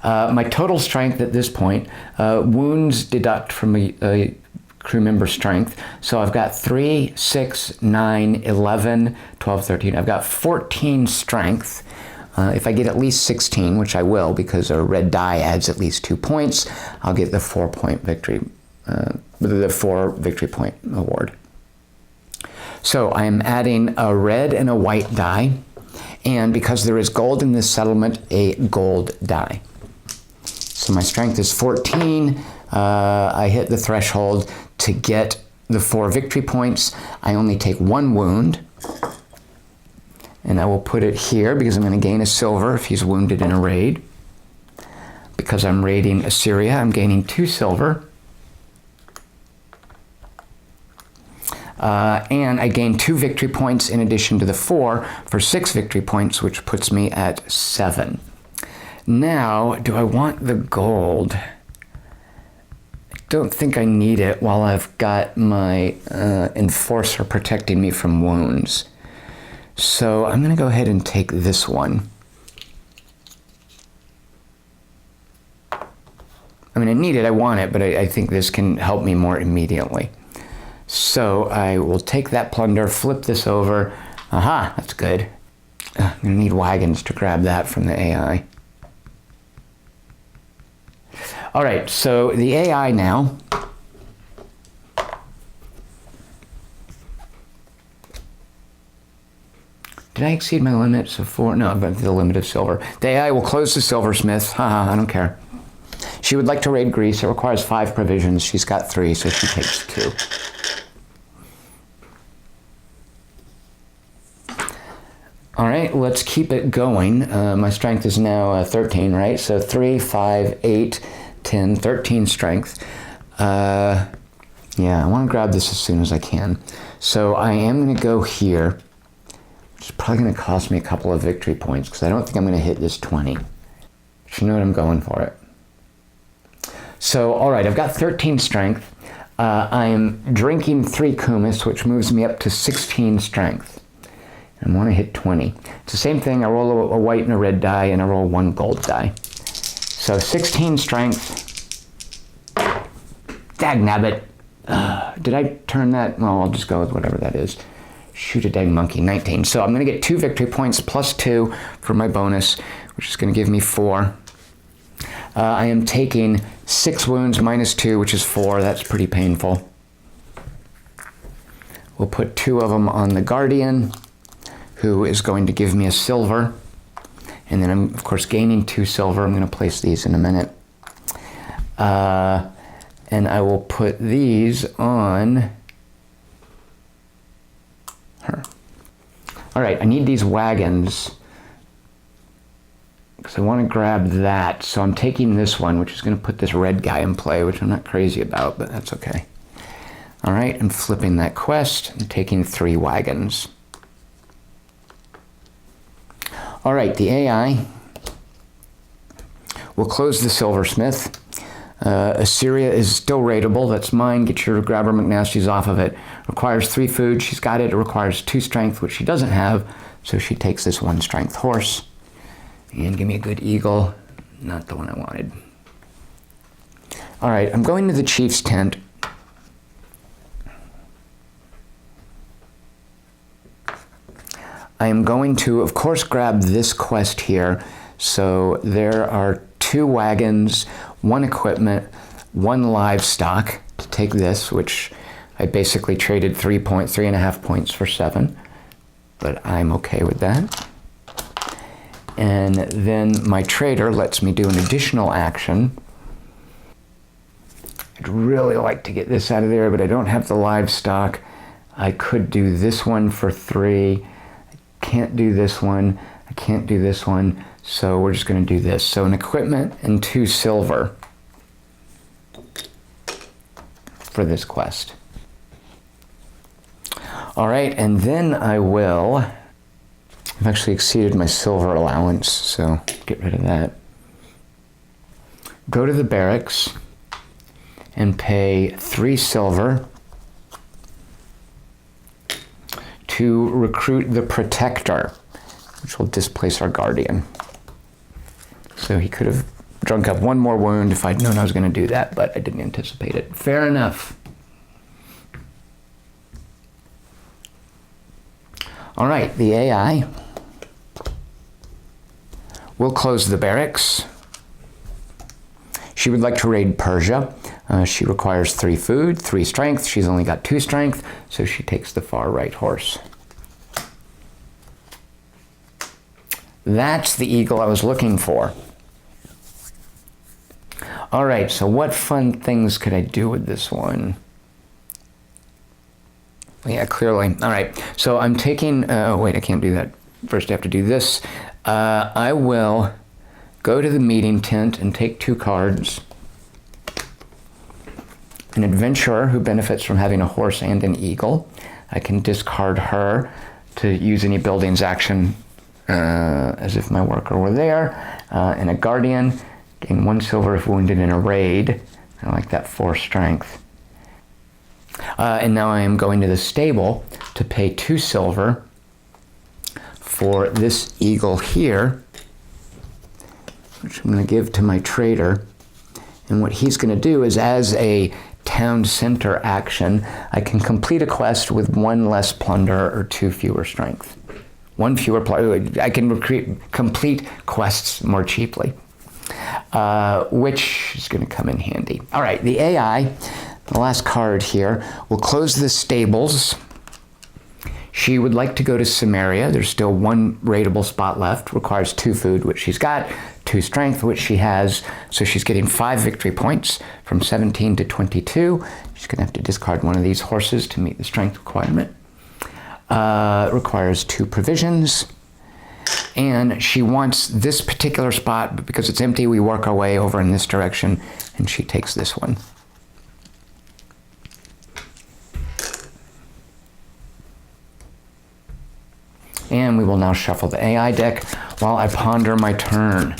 My total strength at this point, wounds deduct from a crew member strength. So I've got 3, 6, 9, 11, 12, 13. I've got 14 strength. If I get at least 16, which I will because a red die adds at least 2 points, I'll get the 4-point victory, the 4 victory point award. So I am adding a red and a white die, and because there is gold in this settlement, a gold die. So my strength is 14. I hit the threshold to get the 4 victory points, I only take 1 wound. And I will put it here because I'm going to gain a silver if he's wounded in a raid. Because I'm raiding Assyria, I'm gaining 2 silver. And I gain 2 victory points in addition to the 4 for 6 victory points, which puts me at 7. Now, do I want the gold? I don't think I need it while I've got my enforcer protecting me from wounds. So I'm going to go ahead and take this one. I mean, I need it, I want it, but I think this can help me more immediately. So I will take that plunder, flip this over. Aha, that's good. I'm going to need wagons to grab that from the AI. All right, so the AI now. Did I exceed my limits of 4? No, but the limit of silver. The AI will close the silversmith. Haha, I don't care. She would like to raid Greece. It requires 5 provisions. She's got 3, so she takes 2. All right, let's keep it going. My strength is now 13, right? So 3, 5, 8, 10, 13 strength. Yeah, I want to grab this as soon as I can. So I am going to go here. It's probably going to cost me a couple of victory points because I don't think I'm going to hit this 20. But you know what, I'm going for it. So, all right, I've got 13 strength. I'm drinking 3 kumis, which moves me up to 16 strength. And I want to hit 20. It's the same thing. I roll a white and a red die, and I roll 1 gold die. So 16 strength. Dagnabbit. Did I turn that? Well, I'll just go with whatever that is. Shoot a dang monkey, 19. So I'm going to get 2 victory points plus 2 for my bonus, which is going to give me 4. I am taking 6 wounds minus 2, which is 4. That's pretty painful. We'll put 2 of them on the Guardian, who is going to give me a silver. And then I'm, of course, gaining 2 silver. I'm going to place these in a minute. And I will put these on her. All right, I need these wagons because I want to grab that. So I'm taking this one, which is going to put this red guy in play, which I'm not crazy about, but that's okay. All right, I'm flipping that quest. I'm taking 3 wagons. All right, the AI will close the silversmith. Assyria is still raidable. That's mine. Get your grabber McNasties off of it. Requires 3 food. She's got it. It requires 2 strength, which she doesn't have. So she takes this 1 strength horse. And give me a good eagle. Not the one I wanted. All right, I'm going to the chief's tent. I am going to, of course, grab this quest here. So there are 2 wagons, 1 equipment, 1 livestock to take this, which I basically traded 3.5 points for 7, but I'm okay with that. And then my trader lets me do an additional action. I'd really like to get this out of there, but I don't have the livestock. I could do this one for 3. I can't do this one. I can't do this one. So we're just going to do this. So an equipment and 2 silver for this quest. All right, and then I will, I've actually exceeded my silver allowance, so get rid of that. Go to the barracks and pay 3 silver to recruit the protector, which will displace our guardian. So he could have drunk up 1 more wound if I'd known I was going to do that, but I didn't anticipate it. Fair enough. All right, the AI will close the barracks. She would like to raid Persia. She requires 3 food, 3 strength. She's only got 2 strength, so she takes the far right horse. That's the eagle I was looking for. All right, so what fun things could I do with this one? Yeah, clearly. All right. So I'm taking, oh, wait, I can't do that. First, I have to do this. I will go to the meeting tent and take 2 cards. An adventurer who benefits from having a horse and an eagle. I can discard her to use any buildings action as if my worker were there. And a guardian, gain 1 silver if wounded in a raid. I like that 4 strength. And now I am going to the stable to pay 2 silver for this eagle here, which I'm going to give to my trader. And what he's going to do is, as a town center action, I can complete a quest with 1 less plunder or 2 fewer strength. 1 fewer plunder. I can complete quests more cheaply, which is going to come in handy. All right, the AI, the last card here, will close the stables. She would like to go to Samaria. There's still 1 raidable spot left. Requires 2 food, which she's got, 2 strength, which she has. So she's getting 5 victory points from 17 to 22. She's going to have to discard 1 of these horses to meet the strength requirement. Requires 2 provisions. And she wants this particular spot, but because it's empty, we work our way over in this direction, and she takes this one. And we will now shuffle the AI deck while I ponder my turn.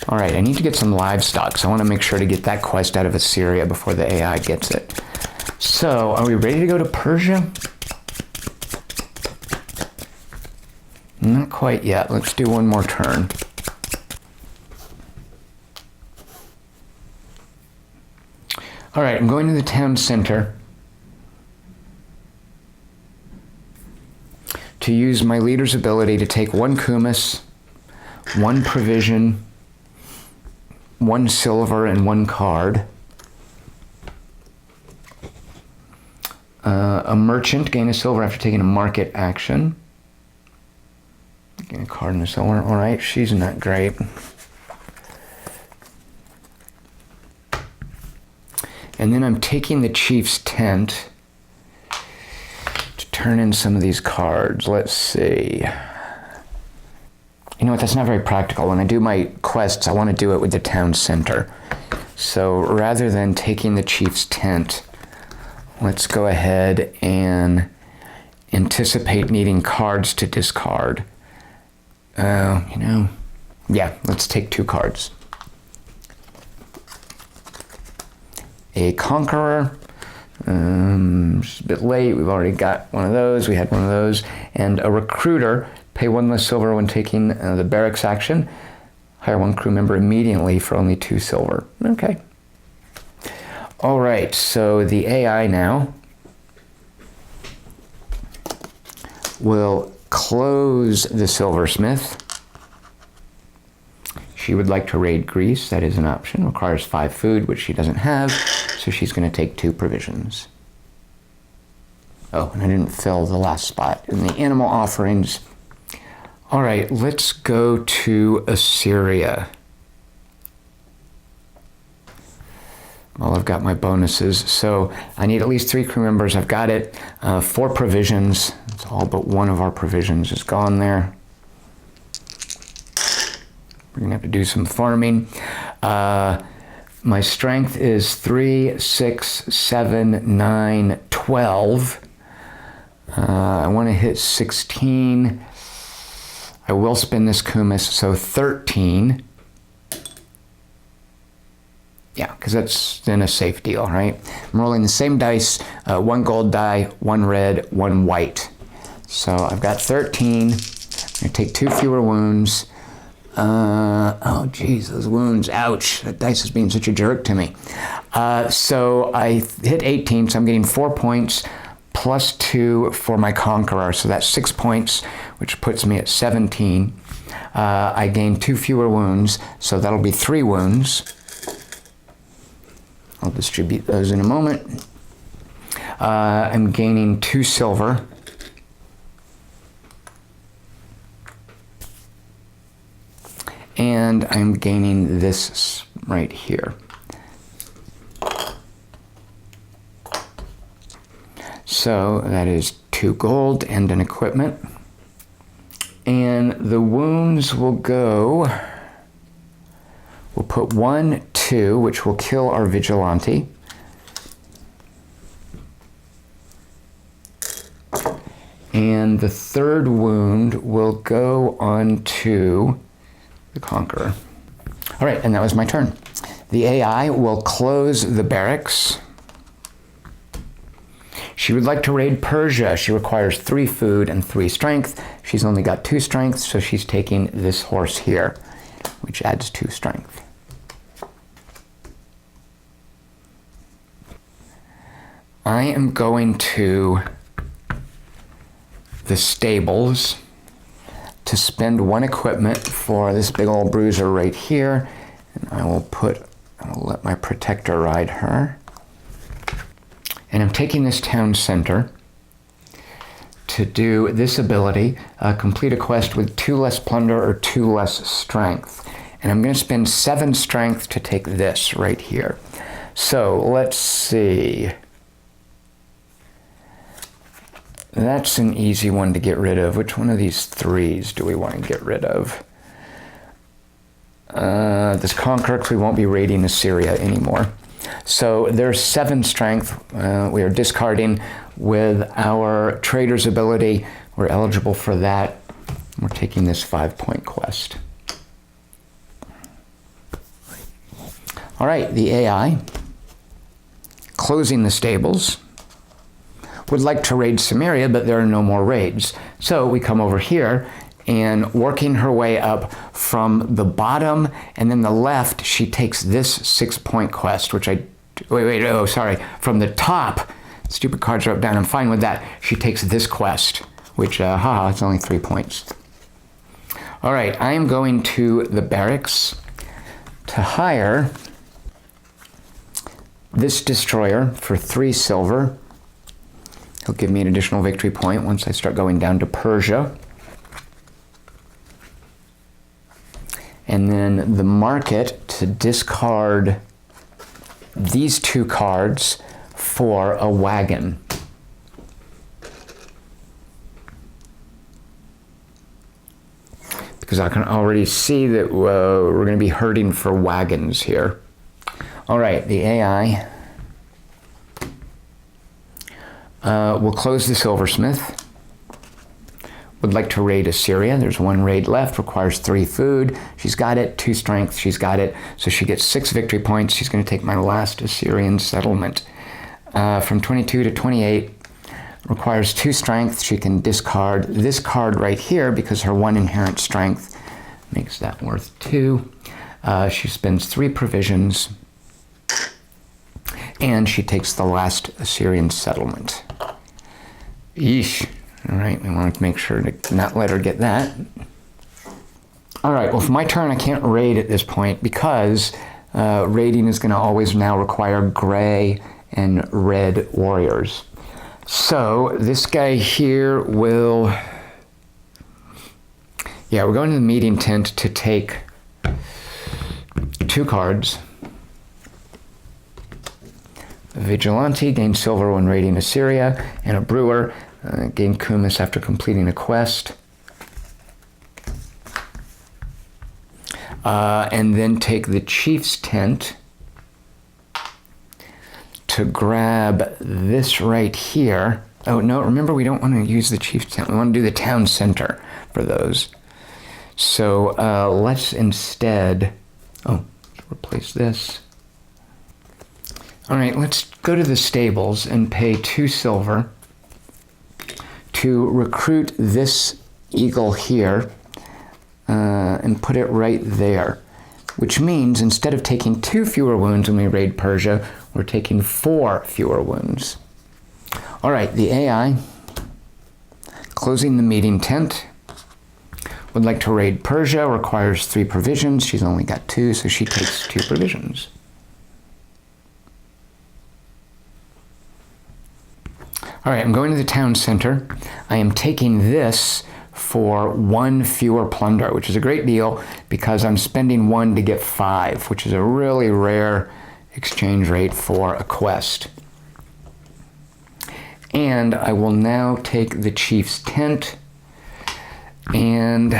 All right, I need to get some livestock, so I want to make sure to get that quest out of Assyria before the AI gets it. So, are we ready to go to Persia? Not quite yet. Let's do 1 more turn. All right, I'm going to the town center to use my leader's ability to take 1 kumis, 1 provision, 1 silver, and 1 card. A merchant, gain a silver after taking a market action. Gain a card and a silver. All right, she's not great. And then I'm taking the chief's tent to turn in some of these cards. Let's see. You know what, that's not very practical. When I do my quests, I want to do it with the town center. So rather than taking the chief's tent, let's go ahead and anticipate needing cards to discard. Yeah, let's take 2 cards. A conqueror. It's a bit late. We've already got 1 of those. We had 1 of those. And a recruiter. Pay 1 less silver when taking the barracks action. Hire 1 crew member immediately for only 2 silver. Okay. All right, so the AI now will close the silversmith. She would like to raid Greece. That is an option. Requires 5 food, which she doesn't have, so she's going to take 2 provisions. Oh, and I didn't fill the last spot in the animal offerings. All right, let's go to Assyria. Well, I've got my bonuses, so I need at least 3 crew members. I've got it. 4 provisions. It's all but 1 of our provisions is gone there. We're going to have to do some farming. My strength is 3, 6, 7, 9, 12. I want to hit 16. I will spend this kumis, so 13. Yeah, because that's then a safe deal, right? I'm rolling the same dice, 1 gold die, 1 red, 1 white. So I've got 13. I'm going to take 2 fewer wounds. Oh, geez, those wounds, ouch. That dice is being such a jerk to me. So I hit 18, so I'm getting 4 points plus 2 for my conqueror. So that's 6 points, which puts me at 17. I gain 2 fewer wounds, so that'll be 3 wounds. I'll distribute those in a moment. I'm gaining 2 silver. And I'm gaining this right here. So that is 2 gold and an equipment. And the wounds will go, we'll put 1, 2, which will kill our vigilante. And the 3rd wound will go on to the Conqueror. All right, and that was my turn. The AI will close the barracks. She would like to raid Persia. She requires 3 food and 3 strength. She's only got 2 strength, so she's taking this horse here, which adds 2 strength. I am going to the stables to spend 1 equipment for this big old bruiser right here, and I will let my protector ride her. And I'm taking this town center to do this ability, complete a quest with 2 less plunder or 2 less strength. And I'm going to spend 7 strength to take this right here. So let's see. That's an easy one to get rid of. Which one of these 3s do we want to get rid of? This Conqueror, because we won't be raiding Assyria anymore. So there's 7 strength. We are discarding with our trader's ability. We're eligible for that. We're taking this 5-point quest. All right, the AI, closing the stables, would like to raid Samaria, but there are no more raids. So we come over here, and working her way up from the bottom and then the left, she takes this 6-point quest, which from the top, stupid cards are up, down, I'm fine with that. She takes this quest, which, it's only 3 points. All right, I am going to the barracks to hire this destroyer for 3 silver. He'll give me an additional victory point once I start going down to Persia. And then the market to discard these 2 cards for a wagon. Because I can already see that we're going to be hurting for wagons here. All right, the AI will close the silversmith. Would like to raid Assyria. There's 1 raid left, requires 3 food. She's got it, 2 strength, she's got it. So she gets 6 victory points. She's going to take my last Assyrian settlement. From 22 to 28, requires 2 strength. She can discard this card right here because her 1 inherent strength makes that worth 2. She spends 3 provisions, and she takes the last Assyrian settlement. Yeesh. All right, we want to make sure to not let her get that. All right, well, for my turn, I can't raid at this point because raiding is going to always now require gray and red warriors. So this guy here will... Yeah, we're going to the meeting tent to take 2 cards. A vigilante, gain silver when raiding Assyria, and a brewer, gain kumis after completing a quest. And then take the chief's tent to grab this right here. Oh, no, remember, we don't want to use the chief's tent. We want to do the town center for those. So let's instead... Oh, replace this. All right, let's go to the stables and pay 2 silver to recruit this eagle here and put it right there, which means instead of taking 2 fewer wounds when we raid Persia, we're taking 4 fewer wounds. All right, the AI, closing the meeting tent, would like to raid Persia, requires 3 provisions. She's only got 2, so she takes 2 provisions. All right, I'm going to the town center. I am taking this for 1 fewer plunder, which is a great deal because I'm spending 1 to get 5, which is a really rare exchange rate for a quest. And I will now take the chief's tent and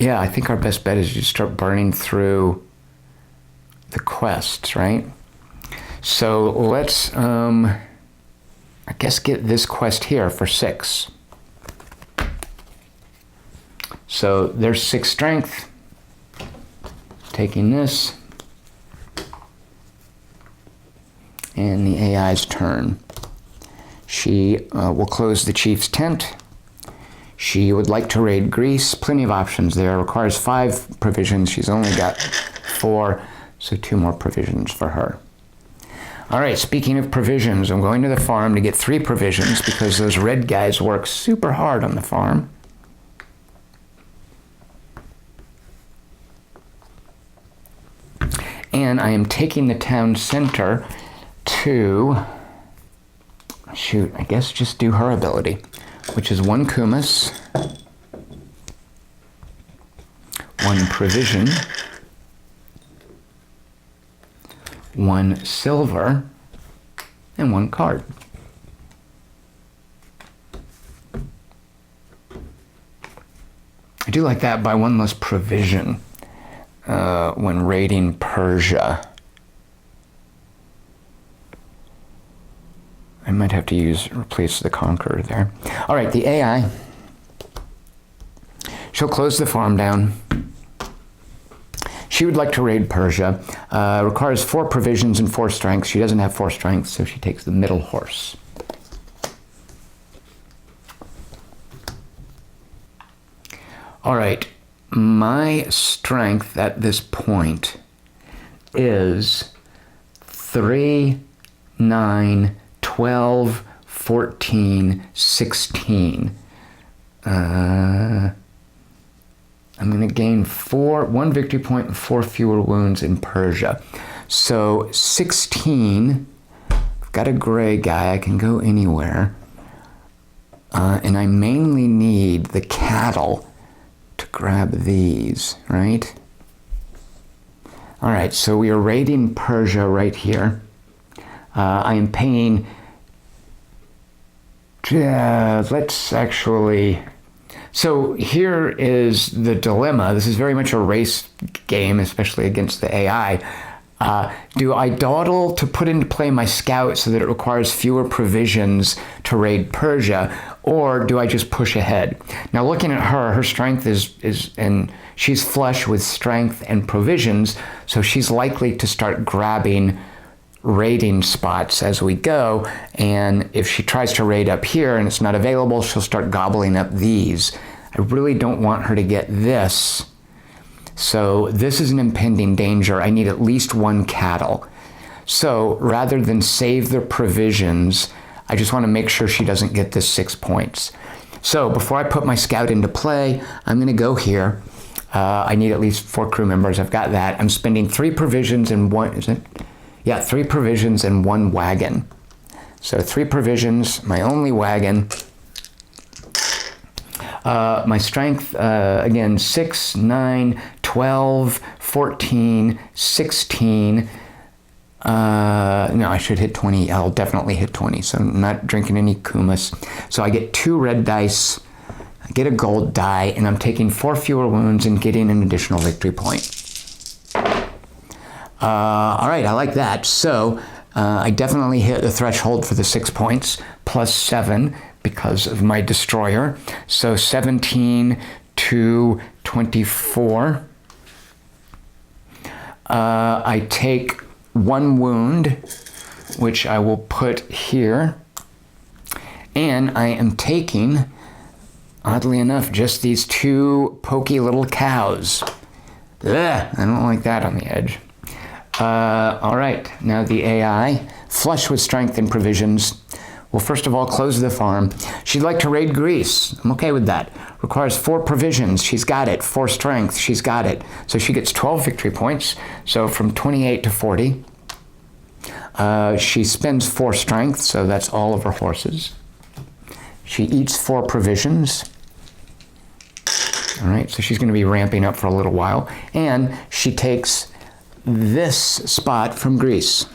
yeah, I think our best bet is to start burning through the quests, right? So let's, I guess, get this quest here for 6. So there's 6 strength. Taking this. And the AI's turn. She will close the chief's tent. She would like to raid Greece. Plenty of options there. Requires 5 provisions. She's only got 4, so 2 more provisions for her. All right, speaking of provisions, I'm going to the farm to get 3 provisions because those red guys work super hard on the farm. And I am taking the town center to, shoot, I guess just do her ability, which is 1 kumis, 1 provision, 1 silver, and 1 card. I do like that, buy 1 less provision when raiding Persia. I might have to replace the conqueror there. All right, the AI. She'll close the farm down. She would like to raid Persia. Requires 4 provisions and 4 strength. She doesn't have 4 strength, so she takes the middle horse. All right, my strength at this point is 3, 9, 12, 14, 16. I'm going to gain 1 victory point and 4 fewer wounds in Persia. So 16, I've got a gray guy, I can go anywhere. And I mainly need the cattle to grab these, right? All right, so we are raiding Persia right here. I am paying, let's actually, so here is the dilemma. This is very much a race game, especially against the AI. Do I dawdle to put into play my scout so that it requires fewer provisions to raid Persia, or do I just push ahead? Now looking at her strength is and she's flush with strength and provisions, so she's likely to start grabbing raiding spots as we go, and if she tries to raid up here and it's not available, she'll start gobbling up these. I really don't want her to get this. So this is an impending danger. I need at least 1 cattle. So rather than save the provisions, I just want to make sure she doesn't get this 6 points. So before I put my scout into play, I'm going to go here. I need at least 4 crew members. I've got that. I'm spending 3 provisions and 1, is it? Yeah, 3 provisions and 1 wagon. So 3 provisions, my only wagon. My strength, again, 6, 9, 12, 14, 16. No, I should hit 20. I'll definitely hit 20, so I'm not drinking any kumis. So I get 2 red dice, I get a gold die, and I'm taking 4 fewer wounds and getting an additional victory point. All right, I like that. So I definitely hit the threshold for the 6 points, plus 7 because of my destroyer. So 17 to 24. I take 1 wound, which I will put here. And I am taking, oddly enough, just these 2 pokey little cows. Ugh, I don't like that on the edge. All right, now the AI, flush with strength and provisions, will first of all close the farm. She'd like to raid Greece. I'm okay with that. Requires 4 provisions. She's got it. 4 strength. She's got it. So she gets 12 victory points. So from 28 to 40. She spends 4 strength, so that's all of her horses. She eats 4 provisions. All right, so she's going to be ramping up for a little while. And she takes this spot from Greece.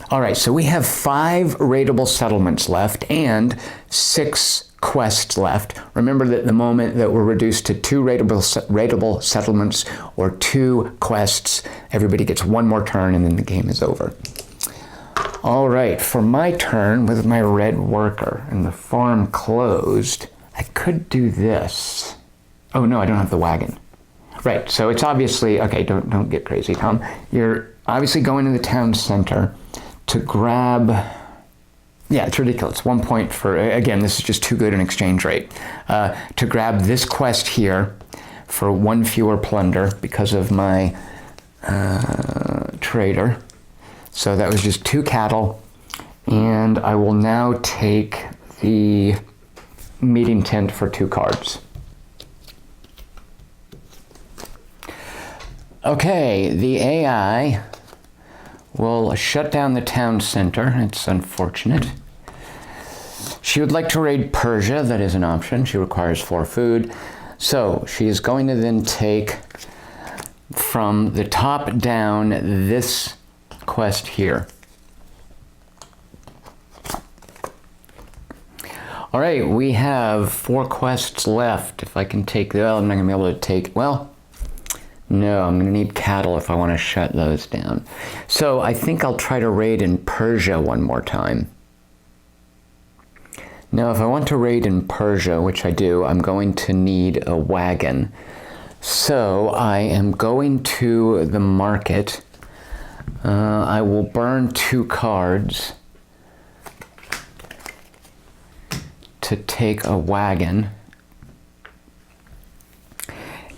All right, so we have 5 raidable settlements left and 6 quests left. Remember that the moment that we're reduced to 2 raidable settlements or 2 quests, everybody gets 1 more turn and then the game is over. All right, for my turn with my red worker and the farm closed, I could do this. Oh no, I don't have the wagon. Right, so it's obviously, okay, don't get crazy, Tom. You're obviously going to the town center to grab, yeah, it's ridiculous. 1 point for, again, this is just too good an exchange rate. To grab this quest here for 1 fewer plunder because of my trader. So that was just 2 cattle. And I will now take the meeting tent for 2 cards. Okay, the AI will shut down the town center. It's unfortunate. She would like to raid Persia. That is an option. She requires 4 food. So she is going to then take from the top down this quest here. All right, we have 4 quests left. If I can take, well, I'm not going to be able to take, well, no, I'm going to need cattle if I want to shut those down. So I think I'll try to raid in Persia one more time. Now, if I want to raid in Persia, which I do, I'm going to need a wagon. So I am going to the market. I will burn 2 cards to take a wagon.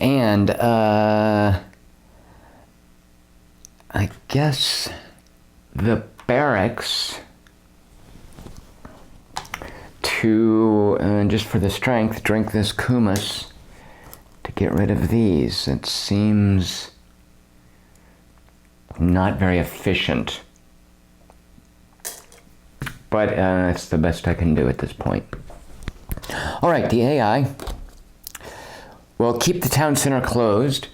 And I guess the barracks to, just for the strength, drink this kumis to get rid of these. It seems not very efficient, but it's the best I can do at this point. All right, the AI will keep the town center closed.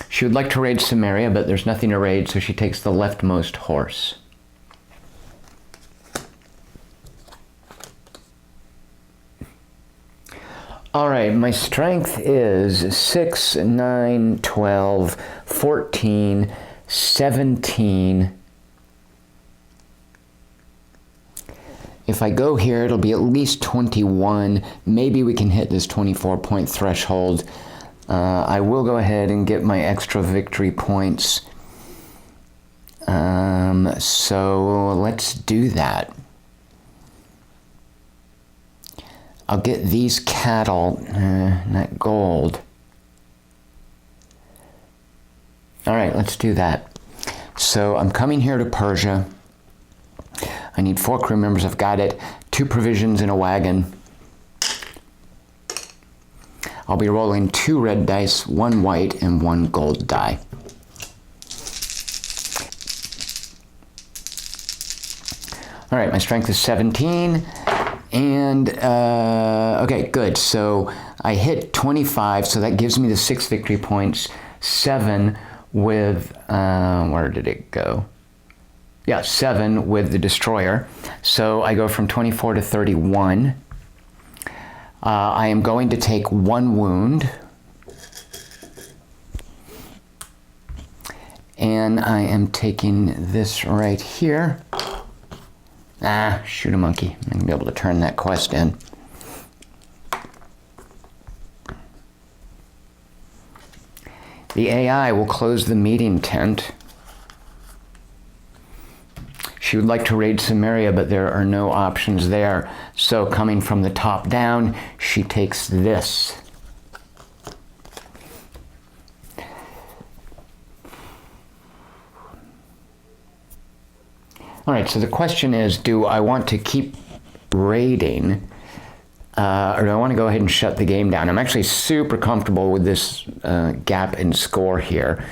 She would like to raid Samaria, but there's nothing to raid, so she takes the leftmost horse. All right, my strength is 6, 9, 12, 14, 17. If I go here, it'll be at least 21. Maybe we can hit this 24-point threshold. I will go ahead and get my extra victory points. So let's do that. I'll get these cattle, not gold. All right, let's do that. So I'm coming here to Persia. I need 4 crew members, I've got it. 2 provisions in a wagon. I'll be rolling 2 red dice, 1 white, and 1 gold die. All right, my strength is 17. And, okay, good. So I hit 25, so that gives me the 6 victory points. 7 with, where did it go? Yeah, 7 with the destroyer. So I go from 24 to 31. I am going to take 1 wound. And I am taking this right here. Ah, shoot a monkey. I'm going to be able to turn that quest in. The AI will close the meeting tent. She would like to raid Samaria, but there are no options there. So coming from the top down, she takes this. All right, so the question is, do I want to keep raiding, or do I want to go ahead and shut the game down? I'm actually super comfortable with this gap in score here.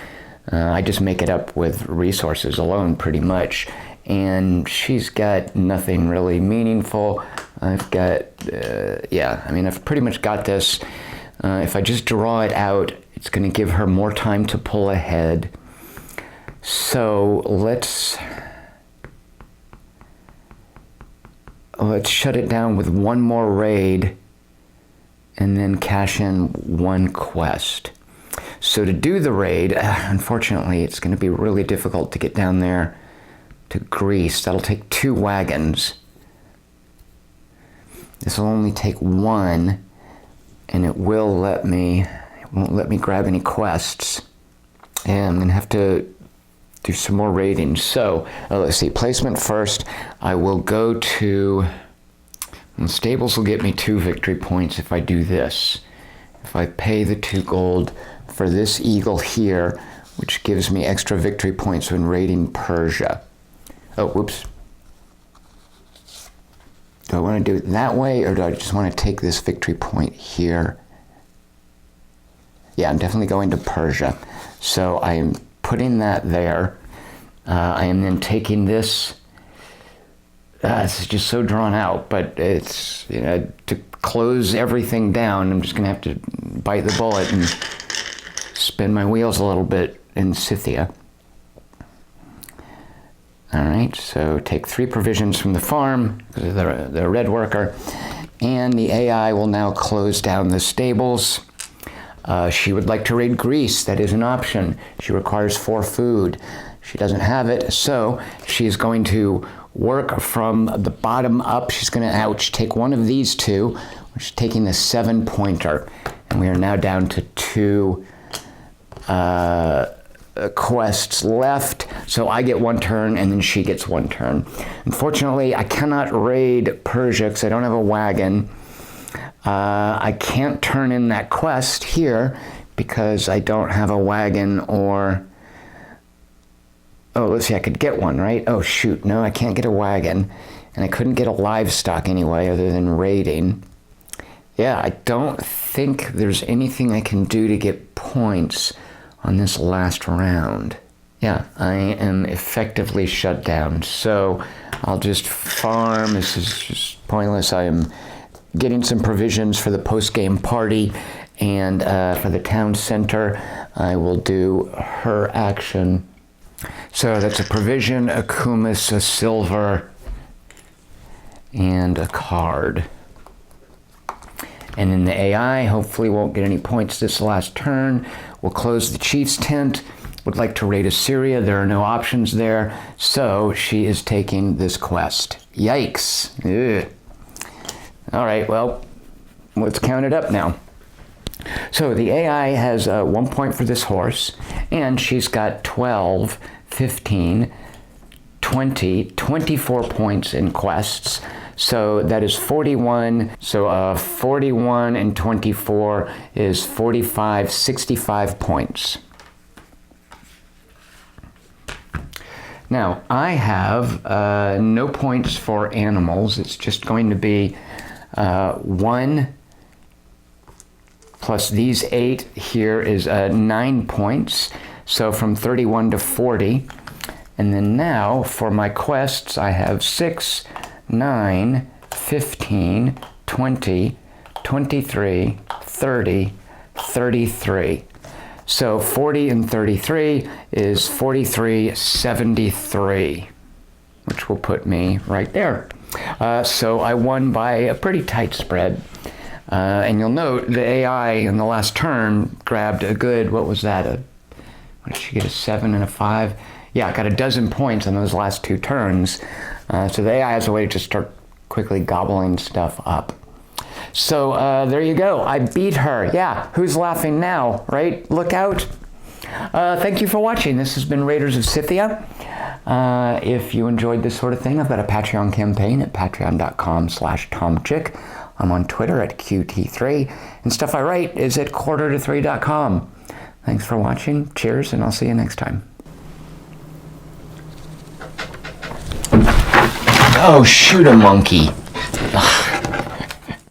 I just make it up with resources alone, pretty much. And she's got nothing really meaningful. I've got, yeah, I mean, I've pretty much got this. If I just draw it out, it's going to give her more time to pull ahead. So let's let's shut it down with one more raid and then cash in one quest. So to do the raid, unfortunately, it's going to be really difficult to get down there to Greece. That'll take 2 wagons. This will only take 1, and it won't let me grab any quests. And I'm going to have to do some more raiding. So let's see, placement first. I will go to, the stables will get me 2 victory points if I do this. If I pay the 2 gold for this eagle here, which gives me extra victory points when raiding Persia. Oh, whoops. Do I want to do it that way, or do I just want to take this victory point here? Yeah, I'm definitely going to Persia. So I am putting that there. I am then taking this. This is just so drawn out, but it's, you know, to close everything down, I'm just going to have to bite the bullet and spin my wheels a little bit in Scythia. All right, so take 3 provisions from the farm, because of the red worker, and the AI will now close down the stables. She would like to raid Greece. That is an option. She requires 4 food. She doesn't have it, so she's going to work from the bottom up. She's going to take one of these 2, which is taking the 7-pointer, and we are now down to 2 quests left. So I get 1 turn, and then she gets 1 turn. Unfortunately, I cannot raid Persia because I don't have a wagon. I can't turn in that quest here because I don't have a wagon or... Oh, let's see, I could get one, right? Oh, shoot, no, I can't get a wagon. And I couldn't get a livestock anyway other than raiding. Yeah, I don't think there's anything I can do to get points on this last round. Yeah, I am effectively shut down. So I'll just farm. This is just pointless. I am getting some provisions for the post-game party, and for the town center, I will do her action. So that's a provision, a kumis, a silver, and a card. And then the AI hopefully won't get any points this last turn. We'll close the chief's tent. Would like to raid Assyria. There are no options there. So she is taking this quest. Yikes. Ugh. All right, well, let's count it up now. So the AI has 1 point for this horse, and she's got 12, 15, 20, 24 points in quests. So that is 41. So 41 and 24 is 45, 65 points. Now, I have no points for animals. It's just going to be 1 plus these 8 here is 9 points. So from 31 to 40. And then now for my quests, I have 6, 9, 15, 20, 23, 30, 33. So 40 and 33 is 43, 73, which will put me right there. So I won by a pretty tight spread. And you'll note the AI in the last turn grabbed a good, what was that? What did she get, a 7 and a 5? Yeah, I got a dozen points on those last 2 turns. So the AI has a way to just start quickly gobbling stuff up. So there you go. I beat her. Yeah, who's laughing now, right? Look out. Thank you for watching. This has been Raiders of Scythia. If you enjoyed this sort of thing, I've got a Patreon campaign at patreon.com/TomChick. I'm on Twitter at QT3. And stuff I write is at quarterto3.com. Thanks for watching. Cheers, and I'll see you next time. Oh, shoot a monkey.